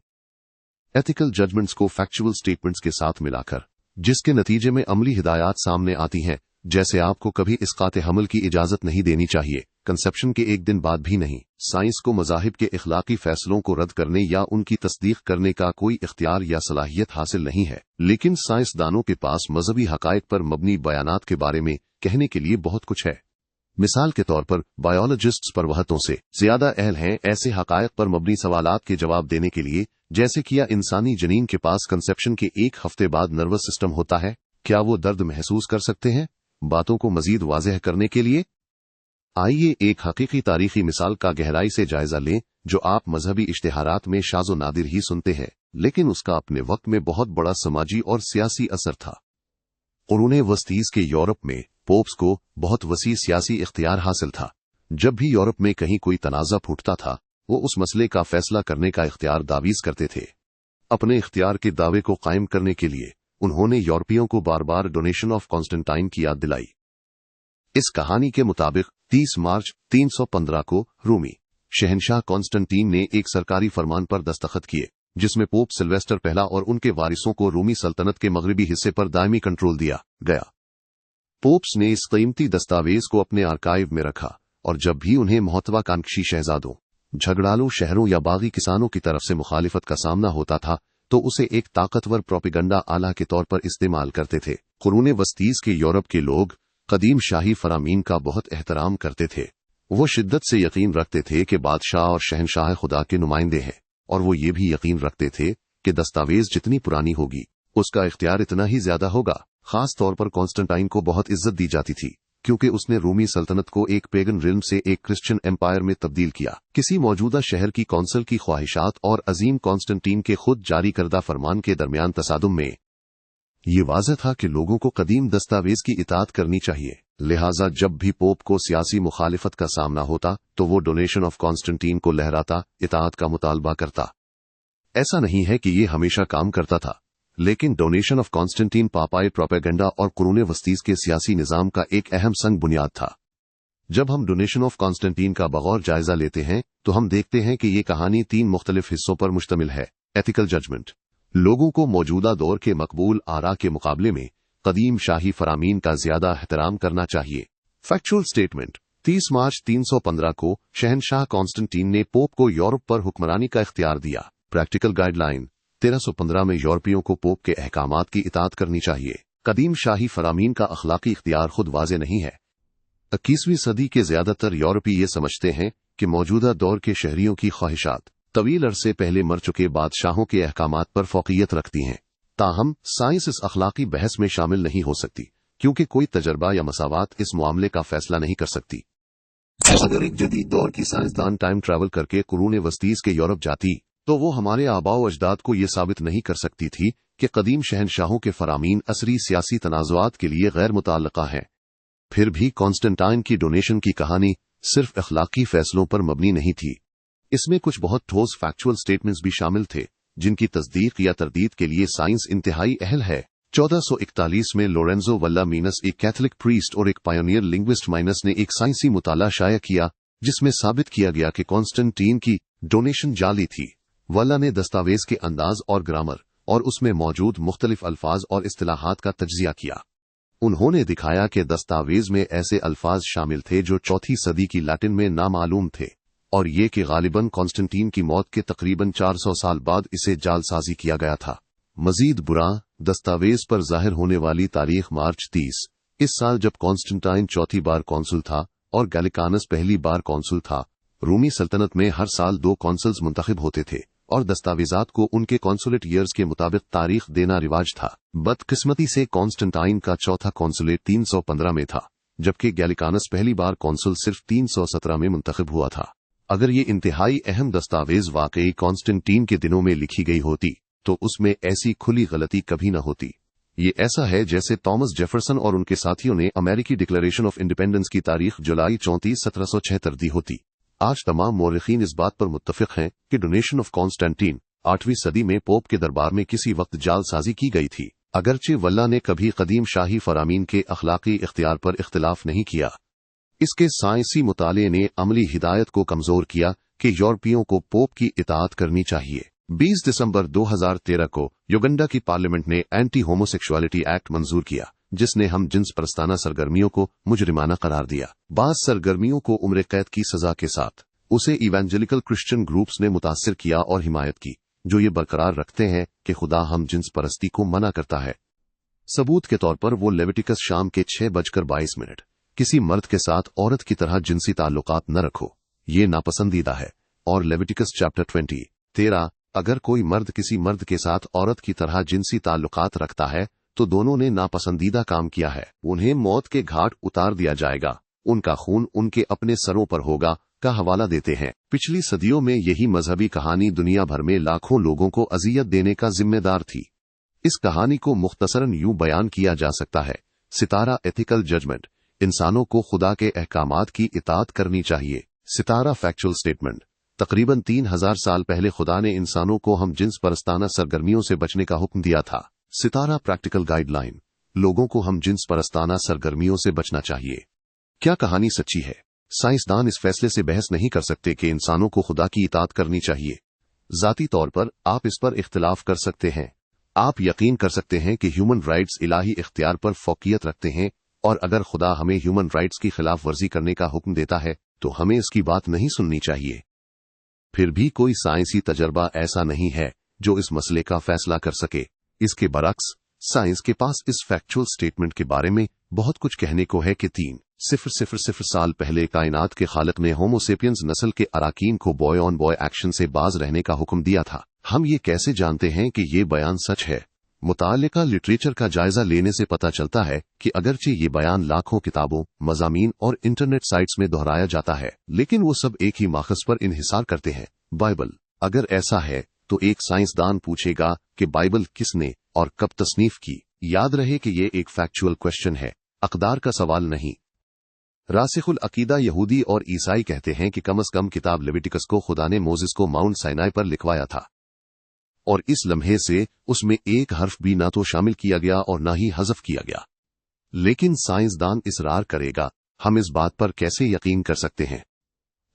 एथिकल जजमेंट्स को फैक्चुअल स्टेटमेंट्स के साथ मिलाकर, जिसके नतीजे में अमली हिदायत सामने आती हैं, जैसे आपको कभी इसकाते हमल की इजाजत नहीं देनी चाहिए, कंसेप्शन के एक दिन बाद भी नहीं। साइंस को मज़ाहिब के इखलाकी फैसलों को रद्द करने या उनकी तस्दीक करने का कोई इख्तियार या सलाहियत हासिल नहीं है, लेकिन साइंसदानों के पास मजहबी हकायक पर मबनी बयानात के बारे में कहने के लिए बहुत कुछ है। मिसाल के तौर पर बायोलॉजिस्ट्स परवहतों से ज्यादा अहल हैं ऐसे हकायक पर मबनी सवालात के जवाब देने के लिए, जैसे कि क्या इंसानी जनीन के पास कंसेप्शन के एक हफ्ते बाद नर्वस सिस्टम होता है, क्या वो दर्द महसूस कर सकते हैं। बातों को मजीद वाज़ेह करने के लिए आइए एक हकीकी तारीखी मिसाल का गहराई से जायजा लें, जो आप मजहबी इश्तिहारात में शाज़ो नादिर ही सुनते हैं, लेकिन उसका अपने वक्त में बहुत बड़ा समाजी और सियासी असर था। क़ुरूने वस्तीज़ के यूरोप में पोप्स को बहुत वसी सियासी इख्तियार हासिल था। जब भी यूरोप में कहीं कोई तनाज़ा फूटता था, वो उस मसले का फैसला करने का इख्तियार दावीज करते थे। अपने इख्तियार के दावे को कायम करने के लिए उन्होंने यूरोपियों को बार बार डोनेशन ऑफ कॉन्स्टेंटाइन की याद दिलाई। इस कहानी के मुताबिक 30 मार्च 315 को रूमी शहनशाह कॉन्स्टेंटीन ने एक सरकारी फरमान पर दस्तखत किए, जिसमें पोप सिल्वेस्टर पहला और उनके वारिसों को रूमी सल्तनत के मगरबी हिस्से पर दायमी कंट्रोल दिया गया। पोप्स ने इस कीमती दस्तावेज को अपने आर्काइव में रखा, और जब भी उन्हें महत्वाकांक्षी शहजादों, झगड़ालू शहरों या बागी किसानों की तरफ से मुखालिफत का सामना होता था, तो उसे एक ताकतवर प्रोपेगंडा आला के तौर पर इस्तेमाल करते थे। कुरूने वस्तीज़ के यूरोप के लोग कदीम शाही फरामीन का बहुत एहतराम करते थे। वो शिद्दत से यकीन रखते थे कि बादशाह और शहनशाह खुदा के नुमाइंदे हैं, और वो ये भी यकीन रखते थे कि दस्तावेज जितनी पुरानी होगी, उसका इख्तियार इतना ही ज्यादा होगा। खास तौर पर कॉन्स्टेंटाइन को बहुत इज्जत दी जाती थी, क्योंकि उसने रूमी सल्तनत को एक पेगन रिल्म से एक क्रिश्चियन एम्पायर में तब्दील किया। किसी मौजूदा शहर की कौंसिल की ख्वाहिशात और अजीम कॉन्स्टेंटीन के खुद जारी करदा फरमान के दरमियान तसादुम में ये वाज़ेह था कि लोगों को कदीम दस्तावेज की इताअत करनी चाहिए। लिहाजा जब भी पोप को सियासी मुखालिफत का सामना होता, तो वो डोनेशन ऑफ कॉन्स्टेंटीन को लहराता, इताअत का मुतालबा करता। ऐसा नहीं है कि ये हमेशा काम करता था, लेकिन डोनेशन ऑफ कॉन्स्टेंटीन पापाई प्रोपेगेंडा और कुरूने वस्तीज़ के सियासी निजाम का एक अहम संग बुनियाद था। जब हम डोनेशन ऑफ कॉन्स्टेंटीन का बगौर जायजा लेते हैं, तो हम देखते हैं कि ये कहानी 3 मुख्तलिफ हिस्सों पर मुश्तमिल है। एथिकल जजमेंट, लोगों को मौजूदा दौर के मकबूल आरा के मुकाबले में कदीम शाही फरामीन का ज्यादा एहतराम करना चाहिए। फैक्चुअल स्टेटमेंट, 30 मार्च 315 को शहनशाह कॉन्स्टेंटीन ने पोप को यूरोप पर हुक्मरानी का इख्तियार दिया। प्रैक्टिकल गाइडलाइन, 1315 में यूरोपियों को पोप के अहकामात की इताअत करनी चाहिए। कदीम शाही फरामीन का अखलाकी इख्तियार खुद वाज़े नहीं है। 21वीं सदी के ज्यादातर यूरोपी ये समझते हैं कि मौजूदा दौर के शहरियों की ख्वाहिशात तवील अरसे पहले मर चुके बादशाहों के अहकामात पर फौकियत रखती हैं। ताहम साइंस इस अखलाकी बहस में शामिल नहीं हो सकती, क्योंकि कोई तजर्बा या मसावात इस मामले का फैसला नहीं कर सकती। अगर एक जदीद दौर की साइंसदान टाइम ट्रैवल करके कुरूने वस्तीज़ के यूरोप जाती, तो वो हमारे आबाओ अजदाद को ये साबित नहीं कर सकती थी कि कदीम शहनशाहों के फरामीन असरी सियासी तनाज़ुआत के लिए गैर मुताल्लिका हैं। फिर भी कॉन्स्टेंटाइन की डोनेशन की कहानी सिर्फ अखलाकी फैसलों पर मबनी नहीं थी। इसमें कुछ बहुत ठोस फैक्चुअल स्टेटमेंट्स भी शामिल थे, जिनकी तस्दीक या तरदीद के लिए साइंस इंतहाई अहल है। 1441 में लोरेंजो वल्ला मीनस, एक कैथोलिक प्रीस्ट और एक पायोनियर लिंग्विस्ट माइनस, ने एक साइंसी मुताला शाया किया, जिसमें साबित किया गया कि कॉन्स्टेंटीन की डोनेशन जाली थी। वल्ला ने दस्तावेज के अंदाज और ग्रामर और उसमें मौजूद मुख्तलिफ अल्फाज और इस्तिलाहात का तज्जिया किया। उन्होंने दिखाया कि दस्तावेज में ऐसे अल्फाज शामिल थे जो 4वीं सदी की लैटिन में नामालूम थे, और ये कि गालिबन कॉन्स्टेंटीन की मौत के तकरीबन 400 साल बाद इसे जालसाजी किया गया था। मजीद बुरा, दस्तावेज पर जाहिर होने वाली तारीख मार्च 30 इस साल, जब कॉन्स्टेंटाइन 4थी बार कौंसुल था और गैलिकानस पहली बार कौंसुल था। रूमी सल्तनत में हर साल 2 कौंसल्स मुंतखब होते थे, और दस्तावेजात को उनके कॉन्सुलेट ईयर्स के मुताबिक तारीख देना रिवाज था। बदकिस्मती से कॉन्स्टेंटाइन का चौथा कॉन्सुलेट 315 में था, जबकि गैलिकानस पहली बार कौंसुल सिर्फ 317 में मुंतखब हुआ था। अगर ये इंतहाई अहम दस्तावेज वाकई कॉन्स्टेंटीन के दिनों में लिखी गई होती, तो उसमें ऐसी खुली गलती कभी न होती। ये ऐसा है जैसे थॉमस जेफरसन और उनके साथियों ने अमेरिकी डिक्लेरेशन ऑफ इंडिपेंडेंस की तारीख जुलाई 34, 1776 दी होती। आज तमाम मौरिखीन इस बात पर मुत्तफिक हैं कि डोनेशन ऑफ कॉन्स्टेंटीन 8वीं सदी में पोप के दरबार में किसी वक्त जालसाजी की गई थी, अगरचे वल्ला ने कभी कदीम शाही फरामीन के अखलाकी इख्तियार पर इख्तिलाफ नहीं किया। इसके साइंसी मुताले ने अमली हिदायत को कमजोर किया कि यूरोपियों को पोप की इताअत करनी चाहिए। 20 दिसंबर 2013 को युगंडा की पार्लियामेंट ने एंटी होमोसेक्सुअलिटी एक्ट मंजूर किया, जिसने हम जिन्स परस्ताना सरगर्मियों को मुजरिमाना करार दिया। बाज सरगर्मियों को उम्र कैद की सजा के साथ उसे इवेंजेलिकल क्रिश्चियन ग्रुप्स ने मुतासिर किया और हिमायत की, जो ये बरकरार रखते हैं कि खुदा हम जिन्स परस्ती को मना करता है। सबूत के तौर पर वो लेविटिकस शाम के 6:22 किसी मर्द के साथ औरत की तरह जिनसी ताल्लुकात न रखो, ये नापसंदीदा है। और लेविटिकस चैप्टर 20:13 अगर कोई मर्द किसी मर्द के साथ औरत की तरह जिनसी ताल्लुकात रखता है तो दोनों ने नापसंदीदा काम किया है, उन्हें मौत के घाट उतार दिया जाएगा, उनका खून उनके अपने सरों पर होगा का हवाला देते हैं। पिछली सदियों में यही मजहबी कहानी दुनिया भर में लाखों लोगों को अजियत देने का जिम्मेदार थी। इस कहानी को मुख्तसरन यूं बयान किया जा सकता है, सितारा एथिकल जजमेंट, इंसानों को खुदा के अहकामात की इताअत करनी चाहिए। सितारा फैक्चुअल स्टेटमेंट, तकरीबन 3000 साल पहले खुदा ने इंसानों को हम जिन्स परस्ताना सरगर्मियों से बचने का हुक्म दिया था। सितारा प्रैक्टिकल गाइडलाइन, लोगों को हम जिन्स परस्ताना सरगर्मियों से बचना चाहिए। क्या कहानी सच्ची है? साइंसदान इस फैसले से बहस नहीं कर सकते कि इंसानों को खुदा की इताअत करनी चाहिए। जाती तौर पर आप इस पर इख्तिलाफ कर सकते हैं। आप यकीन कर सकते हैं कि ह्यूमन राइट्स इलाही इख्तियार पर फौकियत रखते हैं, और अगर खुदा हमें ह्यूमन राइट्स की खिलाफ वर्जी करने का हुक्म देता है तो हमें इसकी बात नहीं सुननी चाहिए। फिर भी कोई साइंसी तजर्बा ऐसा नहीं है जो इस मसले का फैसला कर सके। इसके बरक्स साइंस के पास इस फैक्चुअल स्टेटमेंट के बारे में बहुत कुछ कहने को है कि 3,000 साल पहले कायनात के खालिक ने होमोसेपियंस नस्ल के अराकीन को बॉय ऑन बॉय एक्शन से बाज रहने का हुक्म दिया था। हम ये कैसे जानते हैं कि ये बयान सच है? मुतालिका लिटरेचर का जायजा लेने से पता चलता है कि अगरचे ये बयान लाखों किताबों, मज़ामीन और इंटरनेट साइट्स में दोहराया जाता है, लेकिन वो सब एक ही माखज़ पर इन्हिसार करते हैं, बाइबल। अगर ऐसा है तो एक साइंसदान पूछेगा कि बाइबल किसने और कब तस्नीफ की। याद रहे कि ये एक फैक्चुअल क्वेश्चन है, अक़दार का सवाल नहीं। रासिखुल अकीदा यहूदी और ईसाई कहते हैं कि कम अज कम किताब लेविटिकस को खुदा ने मोसेस को माउंट साइनाई पर लिखवाया था, और इस लम्हे से उसमें एक हर्फ भी ना तो शामिल किया गया और ना ही हज़फ किया गया। लेकिन साइंसदान इसरार करेगा, हम इस बात पर कैसे यकीन कर सकते हैं?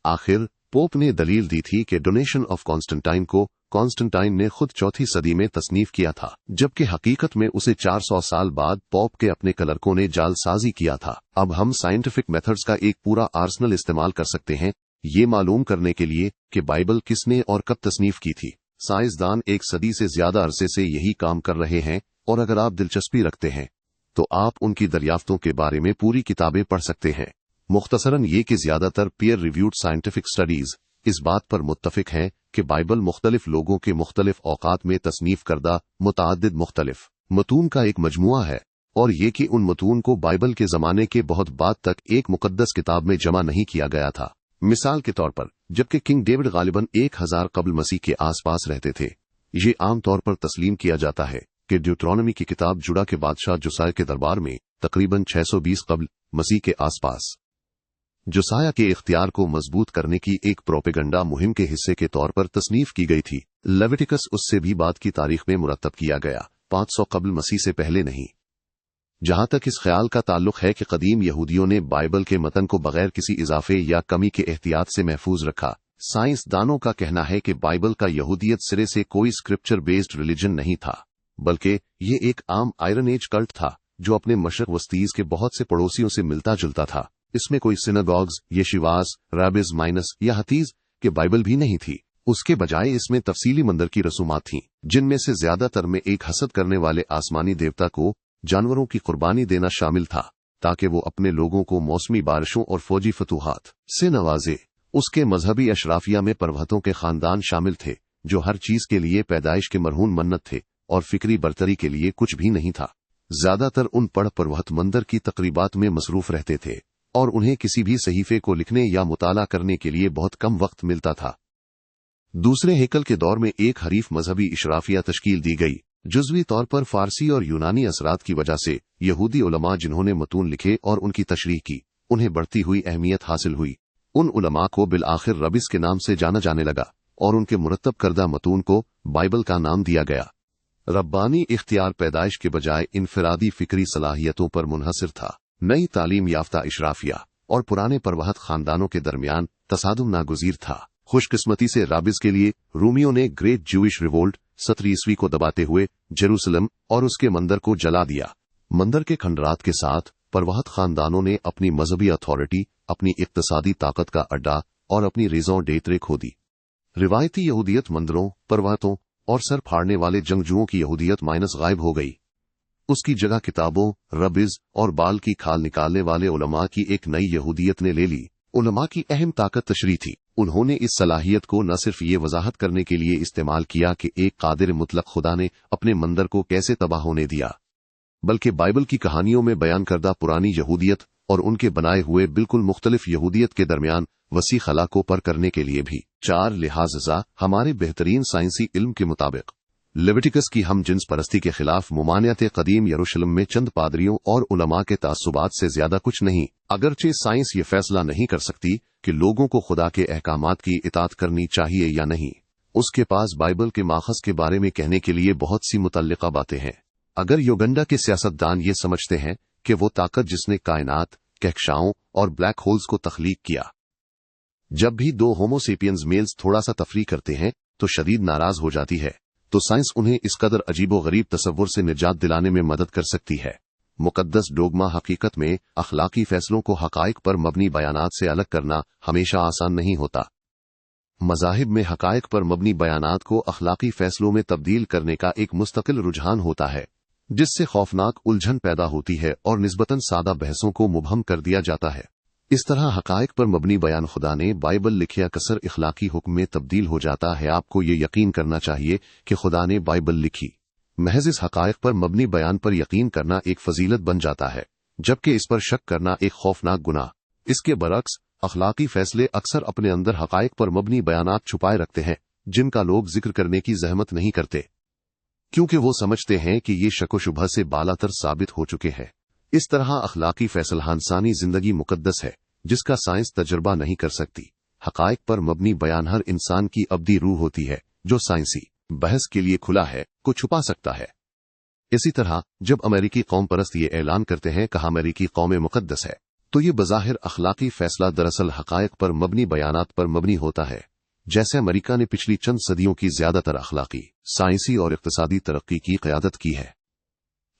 आखिर पोप ने दलील दी थी कि डोनेशन ऑफ कॉन्स्टेंटाइन को कॉन्स्टेंटाइन ने खुद 4वीं सदी में तस्नीफ किया था, जबकि हकीकत में उसे 400 साल बाद पोप के अपने क्लर्कों ने जालसाजी किया था। अब हम साइंटिफिक मेथड्स का एक पूरा आर्सनल इस्तेमाल कर सकते हैं ये मालूम करने के लिए कि बाइबल किसने और कब तस्नीफ की थी। साइंसदान एक सदी से ज्यादा अरसे से यही काम कर रहे हैं, और अगर आप दिलचस्पी रखते हैं तो आप उनकी दरियाफ्तों के बारे में पूरी किताबें पढ़ सकते हैं। मुख्तसरन ये कि ज्यादातर पीयर रिव्यूड साइंटिफिक स्टडीज इस बात पर मुत्तफिक हैं कि बाइबल मुख्तलिफ लोगों के मुख्तलिफ औकात में तस्नीफ करदा मुताअद्दिद मुख्तलिफ मतून का एक मजमुआ है, और ये कि उन मतून को बाइबल के जमाने के बहुत बाद तक एक मुकद्दस किताब में जमा नहीं किया गया था। मिसाल के तौर पर, जबकि किंग डेविड गालिबन 1000 कब्ल मसीह के आसपास रहते थे, ये आम तौर पर तस्लीम किया जाता है कि ड्यूट्रोनॉमी की किताब जुड़ा के बादशाह जोसाया के दरबार में तकरीबन 620 कब्ल मसीह के आसपास जोसाया के इख्तियार को मजबूत करने की एक प्रोपेगंडा मुहिम के हिस्से के तौर पर तस्नीफ की गई थी। लेविटिकस उससे भी बाद की तारीख में मुरतब किया गया, 500 कब्ल मसीह से पहले नहीं। जहां तक इस ख्याल का ताल्लुक है कि कदीम यहूदियों ने बाइबल के मतन को बगैर किसी इजाफे या कमी के एहतियात से महफूज रखा, साइंसदानों का कहना है कि बाइबल का यहूदियत सिरे से कोई स्क्रिप्चर बेस्ड रिलीजन नहीं था, बल्कि ये एक आम आयरन एज कल्ट था जो अपने मशरक वस्तीज के बहुत से पड़ोसियों से मिलता जुलता था। इसमें कोई सिनागॉग्स, येशिवास, रैबिज माइनस या हतीज के बाइबल भी नहीं थी। उसके बजाय इसमें तफसीली मंदिर की रसूमात थीं, जिनमें से ज्यादातर में एक हसद करने वाले आसमानी देवता को जानवरों की कुर्बानी देना शामिल था, ताकि वो अपने लोगों को मौसमी बारिशों और फौजी फतूहात से नवाजे। उसके मजहबी अशराफिया में परवतों के खानदान शामिल थे, जो हर चीज के लिए पैदाइश के मरहून मन्नत थे और फिक्री बरतरी के लिए कुछ भी नहीं था। ज्यादातर उन पढ़ परवत मंदिर की तकरीबात में मसरूफ रहते थे, और उन्हें किसी भी सहीफे को लिखने या मुताला करने के लिए बहुत कम वक्त मिलता था। दूसरे हेकल के दौर में एक हरीफ मजहबी इशराफिया तश्कील दी गई। जुज़वी तौर पर फारसी और यूनानी असरात की वजह से यहूदी उलमा जिन्होंने मतून लिखे और उनकी तशरीह की, उन्हें बढ़ती हुई अहमियत हासिल हुई। उन उलमा को बिल आखिर रबिस के नाम से जाना जाने लगा, और उनके मुरत्तब करदा मतून को बाइबल का नाम दिया गया। रब्बानी इख्तियार पैदाइश के बजाय इनफरादी फिक्री सलाहियतों पर मुनहसिर था। नई तालीम याफ्ता इशराफिया और पुराने परवहत खानदानों के दरमियान तसादुम नागुजीर था। खुशकिस्मती से राबिज के लिए रूमियों ने ग्रेट ज्यूइश रिवोल्ट 17 ईस्वी को दबाते हुए जेरूसलम और उसके मंदिर को जला दिया। मंदिर के खंडरात के साथ परवहत खानदानों ने अपनी मजहबी अथॉरिटी, अपनी इक्तसादी ताकत का अड्डा और अपनी रेज़ों डेतरे खो दी। रिवायती यहूदियत मंदिरों, परवहतों और सर फाड़ने वाले जंगजुओं की यहूदियत माइनस गायब हो गई। उसकी जगह किताबों, रबिज और बाल की खाल निकालने वाले उलमा की एक नई यहूदियत ने ले ली। उलमा की अहम ताकत तशरीह थी। उन्होंने इस सलाहियत को न सिर्फ ये वजाहत करने के लिए इस्तेमाल किया कि एक कादिर मुतलक खुदा ने अपने मंदिर को कैसे तबाह होने दिया, बल्कि बाइबल की कहानियों में बयान करदा पुरानी यहूदियत और उनके बनाए हुए बिल्कुल मुख्तलिफ यहूदियत के दरमियान वसी खला को पर करने के लिए भी। 4 लिहाजा हमारे बेहतरीन साइंसी इल्म के मुताबिक लेविटिकस की हम जिन्स परस्ती के खिलाफ मुमानियत कदीम यरूशलेम में चंद पादरियों और उलमा के तासुबात से ज्यादा कुछ नहीं। अगरचे साइंस ये फैसला नहीं कर सकती कि लोगों को खुदा के अहकामात की इताअत करनी चाहिए या नहीं, उसके पास बाइबल के माखज़ के बारे में कहने के लिए बहुत सी मुतल्लिका बातें हैं। अगर युगंडा के सियासतदान ये समझते हैं कि वो ताकत जिसने कायनात, कहकशाओं और ब्लैक होल्स को तख्लीक किया, जब भी 2 होमोसेपियंस मेल्स थोड़ा सा तफरी करते हैं तो शदीद नाराज हो जाती है, तो साइंस उन्हें इस कदर अजीबो गरीब तसव्वुर से निजात दिलाने में मदद कर सकती है। मुकद्दस डोगमा हकीकत में अखलाकी फैसलों को हकाइक पर मबनी बयानात से अलग करना हमेशा आसान नहीं होता। मज़ाहिब में हकाइक पर मबनी बयानात को अखलाकी फैसलों में तब्दील करने का एक मुस्तकिल रुझान होता है, जिससे खौफनाक उलझन पैदा होती है और निस्बतन सादा बहसों को मुबहम कर दिया जाता है। इस तरह हकाइक पर मबनी बयान खुदा ने बाइबल लिखे कसर इखलाकी हुक्म में तब्दील हो जाता है। आपको ये यकीन करना चाहिए कि खुदा ने बाइबल लिखी। महज इस हकाइक पर मबनी बयान पर यकीन करना एक फजीलत बन जाता है, जबकि इस पर शक करना एक खौफनाक गुनाह। इसके बरक्स अखलाकी फैसले अक्सर अपने अंदर हकाइक पर मबनी बयानात छुपाए रखते हैं, जिनका लोग जिक्र करने की जहमत नहीं करते, क्योंकि वो समझते हैं कि ये शक व शुबह से बालातर साबित हो चुके हैं। इस तरह अखलाकी फैसला इंसानी जिंदगी मुकद्दस है, जिसका साइंस तजर्बा नहीं कर सकती। हकाइक पर मबनी बयान हर इंसान की अब्दी रूह होती है, जो साइंसी बहस के लिए खुला है, को छुपा सकता है। इसी तरह जब अमेरिकी कौम परस्त ये ऐलान करते हैं कि अमेरिकी कौम मुकद्दस है, तो ये बज़ाहिर अखलाकी फैसला दरअसल हकाइक पर मबनी बयानात पर मबनी होता है। जैसे अमेरिका ने पिछली चंद सदियों की ज्यादातर अखलाकी, साइंसी और इक्तिसादी तरक्की की क़यादत की है।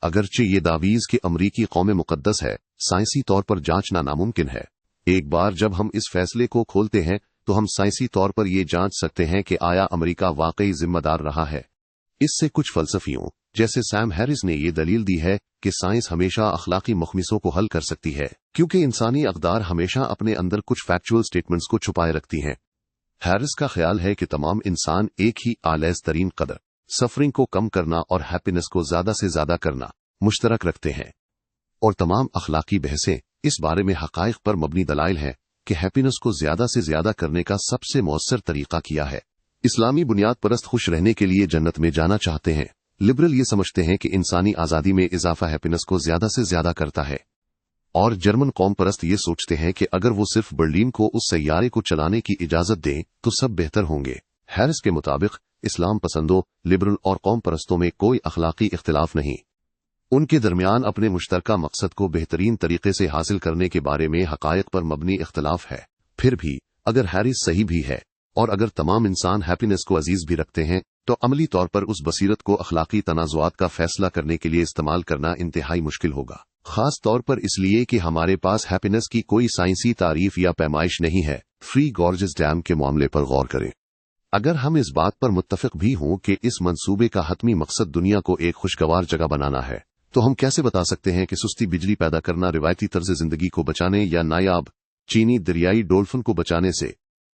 अगरचे ये दावीज कि अमरीकी कौम मुकद्दस है साइंसी तौर पर जांचना नामुमकिन है। एक बार जब हम इस फैसले को खोलते हैं तो हम साइंसी तौर पर यह जांच सकते हैं कि आया अमेरिका वाकई जिम्मेदार रहा है। इससे कुछ फलसफियों जैसे सैम हैरिस ने यह दलील दी है कि साइंस हमेशा अखलाकी मुखमिसों को हल कर सकती है, क्योंकि इंसानी अक़दार हमेशा अपने अंदर कुछ फैक्चुअल स्टेटमेंट्स को छुपाए रखती हैं। हैरिस का ख्याल है कि तमाम इंसान एक ही आलैज़ तरीन कदर, सफरिंग को कम करना और हैप्पीनेस को ज्यादा से ज्यादा करना मुश्तरक रखते हैं, और तमाम अखलाकी बहसें इस बारे में हकाइक पर मबनी दलाइल हैं कि हैप्पीनेस को ज्यादा से ज्यादा करने का सबसे मौसर तरीका किया है। इस्लामी बुनियाद परस्त खुश रहने के लिए जन्नत में जाना चाहते हैं। लिबरल ये समझते हैं कि इंसानी आजादी में इजाफा हैप्पीनेस को ज्यादा से ज्यादा करता है, और जर्मन कौम परस्त ये सोचते हैं कि अगर वो सिर्फ बर्लिन को उस सैयारे को चलाने की इजाजत दें तो सब बेहतर होंगे। हैरिस के मुताबिक इस्लाम पसंदों, लिबरल और कौम परस्तों में कोई अखलाकी इख्तिलाफ नहीं। उनके दरमियान अपने मुश्तरका मकसद को बेहतरीन तरीके से हासिल करने के बारे में हकायक पर मबनी इख्तिलाफ है। फिर भी अगर हैरिस सही भी है और अगर तमाम इंसान हैप्पीनेस को अजीज भी रखते हैं, तो अमली तौर पर उस बसीरत को अखलाकी तनाज़ुआत का फैसला करने के लिए इस्तेमाल करना इंतहाई मुश्किल होगा, खास तौर पर इसलिए कि हमारे पास हैप्पीनेस की कोई साइंसी तारीफ या पैमाइश नहीं है। फ्री गॉर्जेस डैम के मामले पर गौर करें। अगर हम इस बात पर मुत्तफिक भी हों कि इस मंसूबे का हतमी मकसद दुनिया को एक खुशगवार जगह बनाना है, तो हम कैसे बता सकते हैं कि सुस्ती बिजली पैदा करना रिवायती तर्ज जिंदगी को बचाने या नायाब चीनी दरियाई डोल्फिन को बचाने से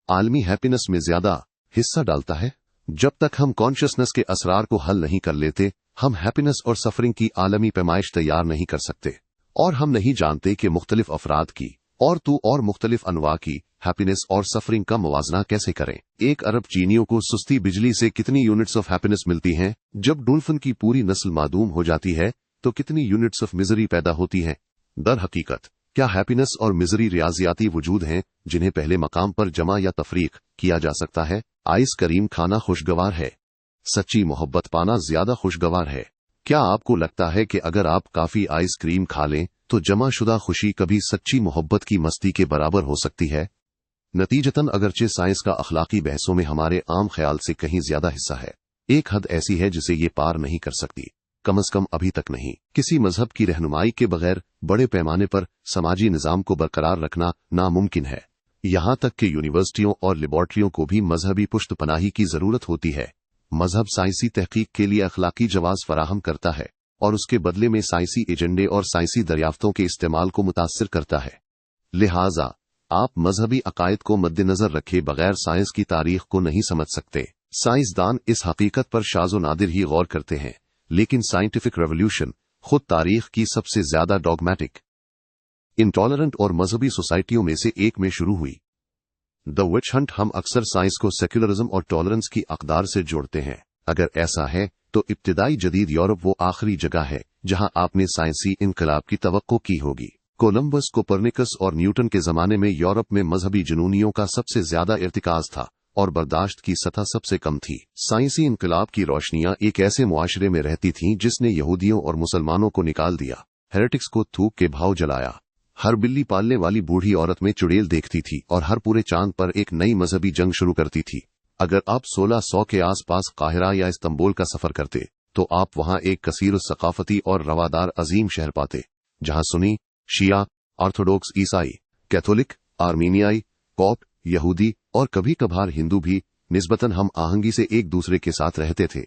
आलमी हैप्पीनेस में ज्यादा हिस्सा डालता है? जब तक हम कॉन्शियसनेस के असरार को हल नहीं कर लेते, हम हैप्पीनेस और सफरिंग की आलमी पैमाइश तैयार नहीं कर सकते, और हम नहीं जानते कि मुख्तलिफ अफराद की और मुख्तलिफ अनवा की हैप्पीनेस और सफरिंग का मुवाजना कैसे करें। 1 अरब चीनियों को सुस्ती बिजली से कितनी यूनिट्स ऑफ हैप्पीनेस मिलती हैं? जब डोल्फिन की पूरी नस्ल मादूम हो जाती है तो कितनी यूनिट्स ऑफ मिजरी पैदा होती हैं? दर हकीकत क्या हैप्पीनेस और मिजरी रियाजियाती वजूद हैं जिन्हें पहले मकाम पर जमा या तफरीक किया जा सकता है? आइस करीम खाना खुशगवार है, सच्ची मोहब्बत पाना ज्यादा खुशगवार है। क्या आपको लगता है कि अगर आप काफी आइसक्रीम खा लें तो जमा शुदा खुशी कभी सच्ची मोहब्बत की मस्ती के बराबर हो सकती है? नतीजतन अगरचे साइंस का अखलाकी बहसों में हमारे आम ख्याल से कहीं ज्यादा हिस्सा है, एक हद ऐसी है जिसे ये पार नहीं कर सकती, कम अज कम अभी तक नहीं। किसी मजहब की रहनुमाई के बगैर बड़े पैमाने पर समाजी निजाम को बरकरार रखना नामुमकिन है। यहाँ तक कि यूनिवर्सिटियों और लेबॉर्ट्रियों को भी मजहबी पुष्टपनाही की जरूरत होती है। मजहब साइंसी तहकीक के लिए अखलाकी जवाज फराहम करता है और उसके बदले में साइंसी एजेंडे और साइंसी दरियाफ्तों के इस्तेमाल को मुतासिर करता है। लिहाजा आप मजहबी अकायद को मद्देनजर रखे बगैर साइंस की तारीख को नहीं समझ सकते। साइंसदान इस हकीकत पर शाज़ो नादिर ही गौर करते हैं, लेकिन साइंटिफिक रेवोल्यूशन खुद तारीख की सबसे ज्यादा डॉगमेटिक, इंटॉलरेंट और मजहबी सोसाइटियों में से एक में शुरू हुई। The witch hunt. हम अक्सर साइंस को सेक्युलरिज्म और टॉलरेंस की अकदार से जोड़ते हैं। अगर ऐसा है तो इब्तिदाई जदीद यूरोप वो आखिरी जगह है जहां आपने साइंसी इनकलाब की तवक्को की होगी। कोलंबस, कोपरनिकस और न्यूटन के जमाने में यूरोप में मजहबी जुनूनियों का सबसे ज्यादा इर्तिकाज था और बर्दाश्त की सतह सबसे कम थी। साइंसी इनकलाब की रोशनियां एक ऐसे मुआशरे में रहती थीं जिसने यहूदियों और मुसलमानों को निकाल दिया, हेरेटिक्स को थूक के भाव जलाया। हर बिल्ली पालने वाली बूढ़ी औरत में चुड़ैल देखती थी और हर पूरे चांद पर एक नई मजहबी जंग शुरू करती थी। अगर आप 1600 के आसपास काहिरा या इस्तांबुल का सफर करते तो आप वहां एक कसीर सकाफती और रवादार अजीम शहर पाते, जहां सुन्नी, शिया, ऑर्थोडॉक्स ईसाई, कैथोलिक, आर्मीनियाई, कॉप्ट, यहूदी और कभी कभार हिंदू भी निस्बतन हम आहंगी से एक दूसरे के साथ रहते थे।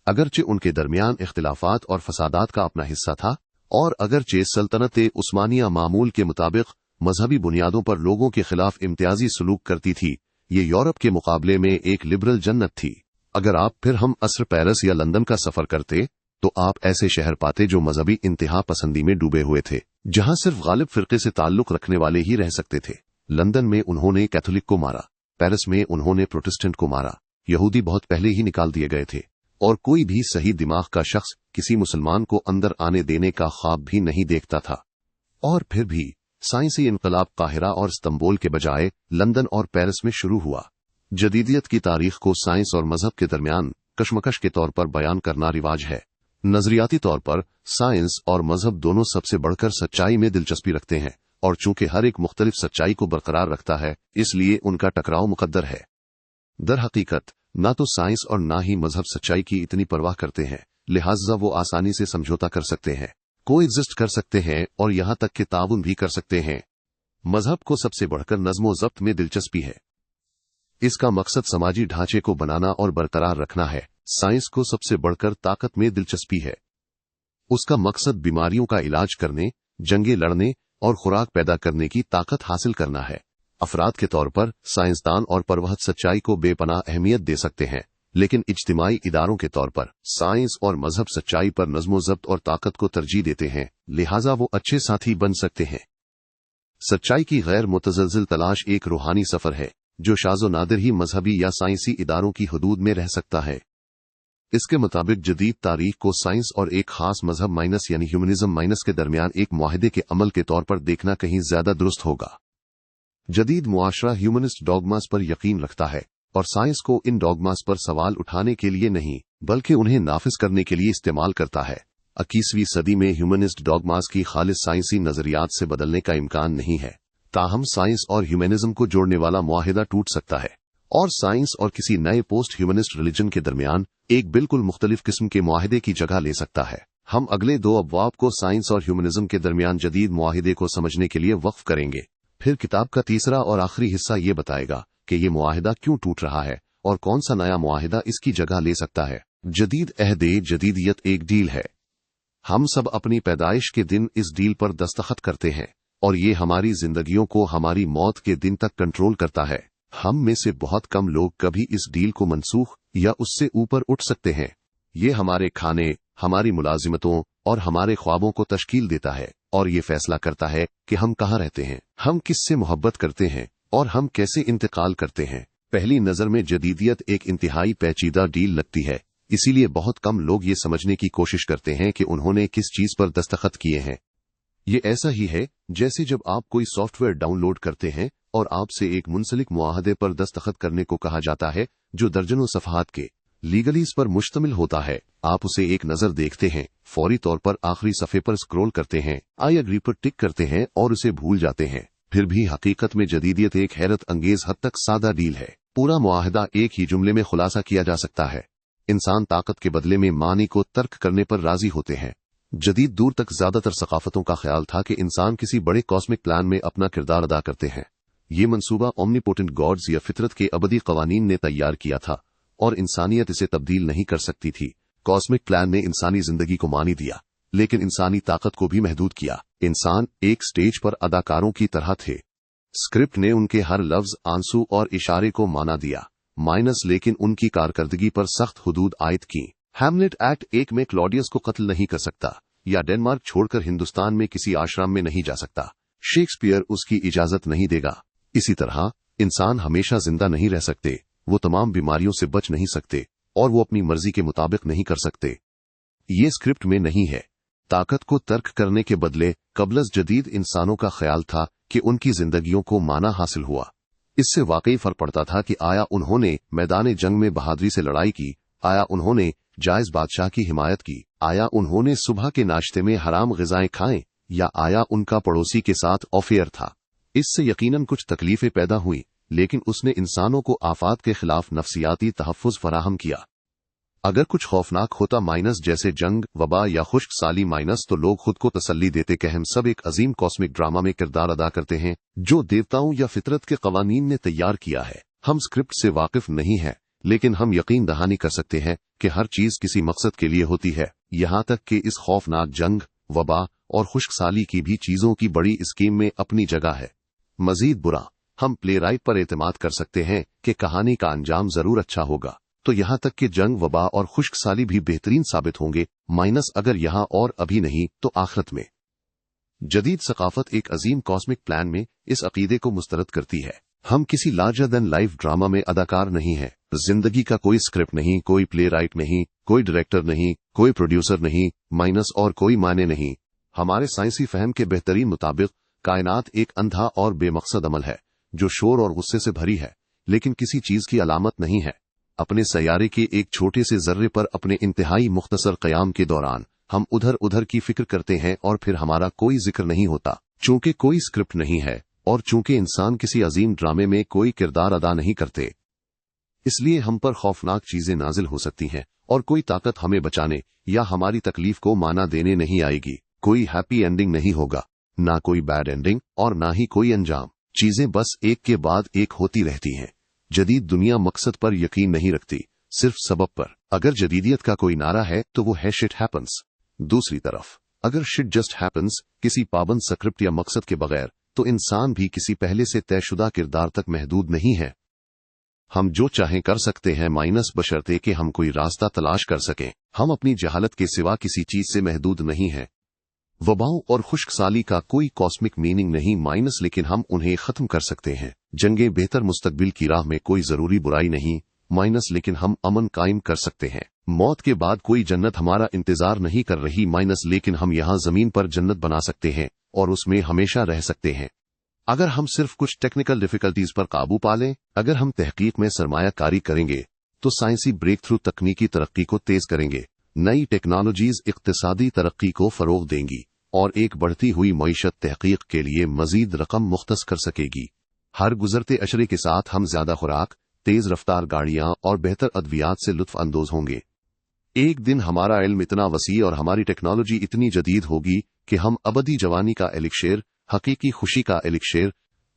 अगरचे उनके दरमियान इख्तिलाफात और फसादात का अपना हिस्सा था, और अगरचे सल्तनत उस्मानिया मामूल के मुताबिक मजहबी बुनियादों पर लोगों के खिलाफ इम्तियाजी सलूक करती थी, ये यूरोप के मुकाबले में एक लिबरल जन्नत थी। अगर आप फिर हम असर पेरिस या लंदन का सफर करते तो आप ऐसे शहर पाते जो मजहबी इंतहा पसंदी में डूबे हुए थे, जहां सिर्फ गालिब फिरके से ताल्लुक रखने वाले ही रह सकते थे। लंदन में उन्होंने कैथोलिक को मारा, पेरिस में उन्होंने प्रोटेस्टेंट को मारा, यहूदी बहुत पहले ही निकाल दिए गए थे और कोई भी सही दिमाग का शख्स किसी मुसलमान को अंदर आने देने का ख्वाब भी नहीं देखता था। और फिर भी साइंसी इनकलाब काहिरा और इस्तांबुल के बजाय लंदन और पेरिस में शुरू हुआ। जदीदियत की तारीख को साइंस और मजहब के दरमियान कशमकश के तौर पर बयान करना रिवाज है। नजरियाती तौर पर साइंस और मजहब दोनों सबसे बढ़कर सच्चाई में दिलचस्पी रखते हैं, और चूंकि हर एक मुख्तलिफ सच्चाई को बरकरार रखता है, इसलिए उनका टकराव मुकद्दर है। दर हकीकत ना तो साइंस और ना ही मजहब सच्चाई की इतनी परवाह करते हैं, लिहाजा वो आसानी से समझौता कर सकते हैं, कोएग्जिस्ट कर सकते हैं और यहां तक कि ताउन भी कर सकते हैं। मजहब को सबसे बढ़कर नज्मो ज़ब्त में दिलचस्पी है। इसका मकसद समाजी ढांचे को बनाना और बरकरार रखना है। साइंस को सबसे बढ़कर ताकत में दिलचस्पी है। उसका मकसद बीमारियों का इलाज करने, जंगें लड़ने और खुराक पैदा करने की ताकत हासिल करना है। अफराद के तौर पर साइंसदान और परवहत सच्चाई को बेपनाह अहमियत दे सकते हैं, लेकिन इज्तिमाई इदारों के तौर पर साइंस और मजहब सच्चाई पर नज्मो ज़ब्त और ताकत को तरजीह देते हैं, लिहाजा वो अच्छे साथी बन सकते हैं। सच्चाई की गैर मुतज़लज़िल तलाश एक रूहानी सफर है जो शाज़ो नादिर ही मजहबी या साइंसी इदारों की हदूद में रह सकता है। इसके मुताबिक जदीद तारीख को साइंस और एक खास मजहब माइनस यानी ह्यूमनिज्म माइनस के दरमियान एक मुआहिदे के अमल के तौर पर देखना कहीं ज्यादा दुरुस्त होगा। जदीद मुआशरा ह्यूमनिस्ट डॉगमास पर यकीन रखता है और साइंस को इन डॉगमास पर सवाल उठाने के लिए नहीं बल्कि उन्हें नाफिज करने के लिए इस्तेमाल करता है। 21वीं सदी में ह्यूमनिस्ट डॉगमास की खालिस साइंसी नजरियात से बदलने का इम्कान नहीं है, ताहम साइंस और ह्यूमनिज्म को जोड़ने वाला मुआहिदा टूट सकता है और साइंस और किसी नए पोस्ट ह्यूमनिस्ट रिलीजन के दरमियान एक बिल्कुल मुख्तलिफ किस्म के मुआहिदे की जगह ले सकता है। हम अगले 2 अब्वाब को साइंस और ह्यूमनिज्म के दरमियान जदीद मुआहिदे को समझने के लिए वक्फ करेंगे। फिर किताब का तीसरा और आखिरी हिस्सा ये बताएगा कि ये मुआहिदा क्यों टूट रहा है और कौन सा नया मुआहिदा इसकी जगह ले सकता है। जदीद अहदे जदीदियत एक डील है। हम सब अपनी पैदाइश के दिन इस डील पर दस्तखत करते हैं और ये हमारी जिंदगियों को हमारी मौत के दिन तक कंट्रोल करता है। हम में से बहुत कम लोग कभी इस डील को मनसूख या उससे ऊपर उठ सकते हैं। ये हमारे खाने, हमारी मुलाजिमतों और हमारे ख्वाबों को तश्कील देता है और ये फैसला करता है कि हम कहाँ रहते हैं, हम किससे मोहब्बत करते हैं और हम कैसे इंतकाल करते हैं। पहली नजर में जदीदियत एक इंतहाई पेचीदा डील लगती है, इसीलिए बहुत कम लोग ये समझने की कोशिश करते हैं कि उन्होंने किस चीज पर दस्तखत किए हैं। ये ऐसा ही है जैसे जब आप कोई सॉफ्टवेयर डाउनलोड करते हैं और आपसे एक मुंसलिक मुआहदे पर दस्तखत करने को कहा जाता है जो दर्जनों सफ़हात के लीगली इस पर मुश्तमिल होता है। आप उसे एक नजर देखते हैं, फौरी तौर पर आखिरी सफ़े पर स्क्रॉल करते हैं, आई एग्री पर टिक करते हैं और उसे भूल जाते हैं। फिर भी हकीकत में जदीदियत एक हैरत अंगेज हद तक सादा डील है। पूरा मुआहदा एक ही जुमले में खुलासा किया जा सकता है। इंसान ताकत के बदले में मानी को तर्क करने पर राजी होते हैं। जदीद दूर तक ज्यादातर सकाफतों का ख्याल था कि इंसान किसी बड़े कॉस्मिक प्लान में अपना किरदार अदा करते हैं। ये मंसूबा ओमनीपोटेंट गॉड्स या फितरत के अबदी कवानीन ने तैयार किया था और इंसानियत इसे तब्दील नहीं कर सकती थी। कॉस्मिक प्लान ने इंसानी जिंदगी को मानी दिया, लेकिन इंसानी ताकत को भी महदूद किया। इंसान एक स्टेज पर अदाकारों की तरह थे। स्क्रिप्ट ने उनके हर लफ्ज, आंसू और इशारे को माना दिया, माइनस लेकिन उनकी कारकर्दगी पर सख्त हुदूद आयद की। हैमलेट एक्ट 1 में क्लॉडियस को कत्ल नहीं कर सकता या डेनमार्क छोड़कर हिंदुस्तान में किसी आश्रम में नहीं जा सकता। शेक्सपियर उसकी इजाजत नहीं देगा। इसी तरह इंसान हमेशा जिंदा नहीं रह सकते, वो तमाम बीमारियों से बच नहीं सकते और वो अपनी मर्जी के मुताबिक नहीं कर सकते। ये स्क्रिप्ट में नहीं है। ताकत को तर्क करने के बदले कबलस जदीद इंसानों का ख्याल था कि उनकी जिंदगियों को माना हासिल हुआ। इससे वाकई फर्क पड़ता था कि आया उन्होंने मैदान जंग में बहादुरी से लड़ाई की, आया उन्होंने जायज बादशाह की हिमायत की, आया उन्होंने सुबह के नाश्ते में हराम ग़िज़ाएं खाएं, या आया उनका पड़ोसी के साथ अफेयर था। इससे यकीनन कुछ तकलीफें पैदा हुई, लेकिन उसने इंसानों को आफात के खिलाफ नफ्सियाती तहफ़्फ़ुज़ फराहम किया। अगर कुछ खौफनाक होता माइनस जैसे जंग, वबा या खुश्क साली माइनस, तो लोग खुद को तसल्ली देते कि हम सब एक अजीम कॉस्मिक ड्रामा में किरदार अदा करते हैं जो देवताओं या फितरत के कवानीन ने तैयार किया है। हम स्क्रिप्ट से वाकिफ नहीं है, लेकिन हम यकीन दहानी कर सकते हैं कि हर चीज किसी मकसद के लिए होती है, यहाँ तक कि इस खौफनाक जंग, वबा और खुश्क साली की भी चीजों की बड़ी स्कीम में अपनी जगह है। मजीद बुरा, हम प्ले राइट पर एतमाद कर सकते हैं कि कहानी का अंजाम जरूर अच्छा होगा, तो यहाँ तक कि जंग, वबा और खुश्क साली भी बेहतरीन साबित होंगे, माइनस अगर यहाँ और अभी नहीं तो आखिरत में। जदीद सकाफत एक अजीम कॉस्मिक प्लान में इस अकीदे को मुस्तरद करती है। हम किसी लार्जर देन लाइफ ड्रामा में अदाकार नहीं है। जिंदगी का कोई स्क्रिप्ट नहीं, कोई प्ले राइट नहीं, कोई डायरेक्टर नहीं, कोई प्रोड्यूसर नहीं, माइनस और कोई मायने नहीं। हमारे साइंसी फहम के बेहतरीन मुताबिक कायनात एक अंधा और बेमकसद अमल है जो शोर और गुस्से से भरी है, लेकिन किसी चीज की अलामत नहीं है। अपने सैयारे के एक छोटे से जर्रे पर अपने इंतहाई मुख्तसर क़याम के दौरान हम उधर उधर की फिक्र करते हैं और फिर हमारा कोई जिक्र नहीं होता, चूंकि कोई स्क्रिप्ट नहीं है और चूंकि इंसान किसी अजीम ड्रामे में कोई किरदार अदा नहीं करते। इसलिए हम पर खौफनाक चीजें नाजिल हो सकती हैं और कोई ताकत हमें बचाने या हमारी तकलीफ को माना देने नहीं आएगी। कोई हैप्पी एंडिंग नहीं होगा, ना कोई बैड एंडिंग और ना ही कोई अंजाम। चीजें बस एक के बाद एक होती रहती हैं। जदीद दुनिया मकसद पर यकीन नहीं रखती, सिर्फ सबब पर। अगर जदीदियत का कोई नारा है तो वो है शिट हैपन्स। दूसरी तरफ अगर शिट जस्ट हैपन्स, किसी पाबंद स्क्रिप्ट या मकसद के बगैर, तो इंसान भी किसी पहले से तयशुदा किरदार तक महदूद नहीं है। हम जो चाहें कर सकते हैं, माइनस बशर्ते कि हम कोई रास्ता तलाश कर सकें। हम अपनी जहालत के सिवा किसी चीज से महदूद नहीं हैं। वबाओं और खुश्क साली का कोई कॉस्मिक मीनिंग नहीं, माइनस लेकिन हम उन्हें खत्म कर सकते हैं। जंगें बेहतर मुस्तकबिल की राह में कोई जरूरी बुराई नहीं, माइनस लेकिन हम अमन कायम कर सकते हैं। मौत के बाद कोई जन्नत हमारा इंतजार नहीं कर रही, माइनस लेकिन हम यहाँ जमीन पर जन्नत बना सकते हैं और उसमें हमेशा रह सकते हैं। अगर हम सिर्फ कुछ टेक्निकल डिफिकल्टीज पर काबू पा लें, अगर हम तहकीक में सरमायाकारी करेंगे तो साइंसी ब्रेक थ्रू तकनीकी तरक्की को तेज करेंगे। नई टेक्नोलॉजीज इक्तिसादी तरक्की को फरोग देंगी और एक बढ़ती हुई मईशत तहकीक के लिए मजीद रकम मुख्तस कर सकेगी। हर गुजरते अशरे के साथ हम ज्यादा खुराक, तेज रफ्तार गाड़ियां और बेहतर अद्वियात से लुत्फ अंदोज होंगे। एक दिन हमारा इल्म इतना वसी और हमारी टेक्नोलॉजी इतनी जदीद होगी कि हम अबदी जवानी का एलिक्शेर, हकीकी खुशी का एलिक्शेर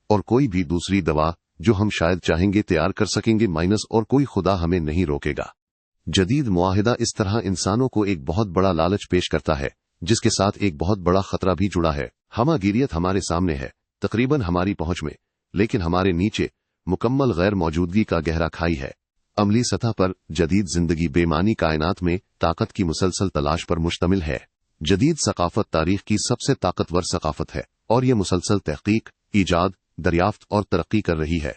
और कोई भी दूसरी दवा जो हम शायद चाहेंगे तैयार कर सकेंगे, माइनस और कोई खुदा हमें नहीं रोकेगा। जदीद मुआहिदा इस तरह इंसानों को एक बहुत बड़ा लालच पेश करता है, जिसके साथ एक बहुत बड़ा खतरा भी जुड़ा है। हमागिरियत हमारे सामने है, तकरीबन हमारी पहुंच में, लेकिन हमारे नीचे मुकम्मल गैर मौजूदगी का गहरा खाई है। अमली सतह पर जदीद जिंदगी बेमानी कायनात में ताकत की मुसलसल तलाश पर मुश्तमिल है। जदीद सकाफत तारीख की सबसे ताकतवर सकाफत है और ये मुसलसल तहकीक, ईजाद, दरियाफ्त और तरक्की कर रही है।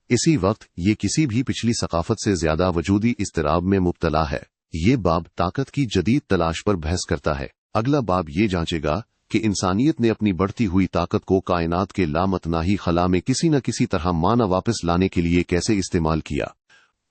इसी वक्त ये किसी भी पिछली सकाफत से ज्यादा वजूदी इस्तिराब में मुब्तला है। ये बाब ताकत की जदीद तलाश पर बहस करता है। अगला बाब ये जांचेगा कि इंसानियत ने अपनी बढ़ती हुई ताकत को कायनात के लामतनाही खला में किसी न किसी तरह माना वापस लाने के लिए कैसे इस्तेमाल किया।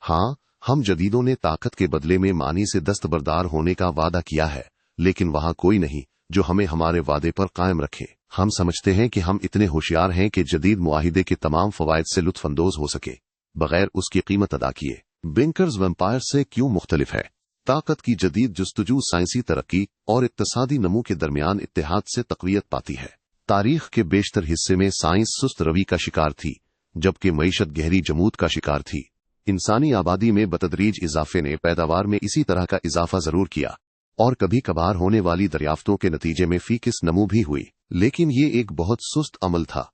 हाँ, हम जदीदों ने ताकत के बदले में मानी से दस्तबरदार होने का वादा किया है, लेकिन वहां कोई नहीं जो हमें हमारे वादे पर कायम रखे। हम समझते हैं कि हम इतने होशियार हैं कि जदीद मुआहिदे के तमाम फवायद से लुत्फानंदोज हो सके बगैर उसकी कीमत अदा किए। बैंकर्स वैम्पायर से क्यों मुख्तलिफ है? ताकत की जदीद जुस्तजू साइंसी तरक्की और इक्तसादी नमू के दरमियान इत्तेहाद से तक़वियत पाती है। तारीख के बेशतर हिस्से में साइंस सुस्त रवि का शिकार थी, जबकि मईशत गहरी जमूद का शिकार थी। इंसानी आबादी में बतदरीज इजाफे ने पैदावार में इसी तरह का इजाफा जरूर किया और कभी कभार होने वाली दरियाफ्तों के नतीजे में फीकिस नमू भी हुई, लेकिन ये एक बहुत सुस्त अमल था।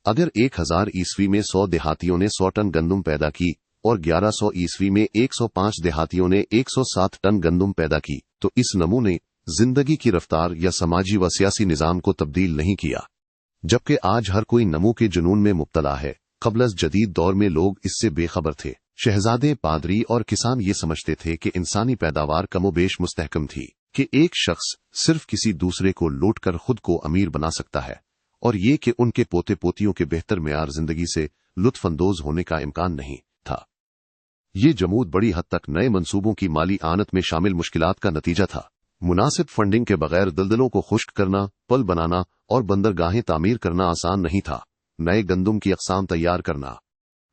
अगर 1000 ईस्वी में 100 देहातियों ने 100 टन गंदम पैदा की और 1100 ईस्वी में 105 देहातियों ने 107 टन गंदम पैदा की, तो इस नमू ने जिंदगी की रफ्तार या समाजी व सियासी निजाम को तब्दील नहीं किया। जबकि आज हर कोई नमू के जुनून में मुब्तला है, क़ब्ल जदीद दौर में लोग इससे बेखबर थे। शहजादे, पादरी और किसान ये समझते थे कि इंसानी पैदावार कमोबेश मुस्तहकम थी, कि एक शख्स सिर्फ किसी दूसरे को लूटकर खुद को अमीर बना सकता है, और ये कि उनके पोते पोतियों के बेहतर मेयार जिंदगी से लुत्फानंदोज होने का इम्कान नहीं था। ये जमूद बड़ी हद तक नए मंसूबों की माली आनत में शामिल मुश्किलात का नतीजा था। मुनासिब फंडिंग के बगैर दलदलों को खुश्क करना, पल बनाना और बंदरगाहें तामीर करना आसान नहीं था। नए गंदम की अक़साम तैयार करना,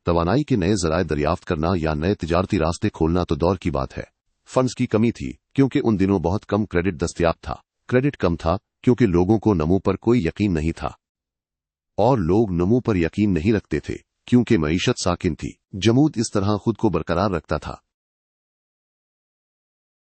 तवानाई के नए ज़राए दरियाफ्त करना या नए तिजारती रास्ते खोलना तो दौर की बात है। फंड्स की कमी थी क्योंकि उन दिनों बहुत कम क्रेडिट दस्तयाब था। क्रेडिट कम था क्योंकि लोगों को नमू पर कोई यकीन नहीं था, और लोग नमू पर यकीन नहीं रखते थे क्योंकि मईशत साकिन थी। जमूद इस तरह खुद को बरकरार रखता था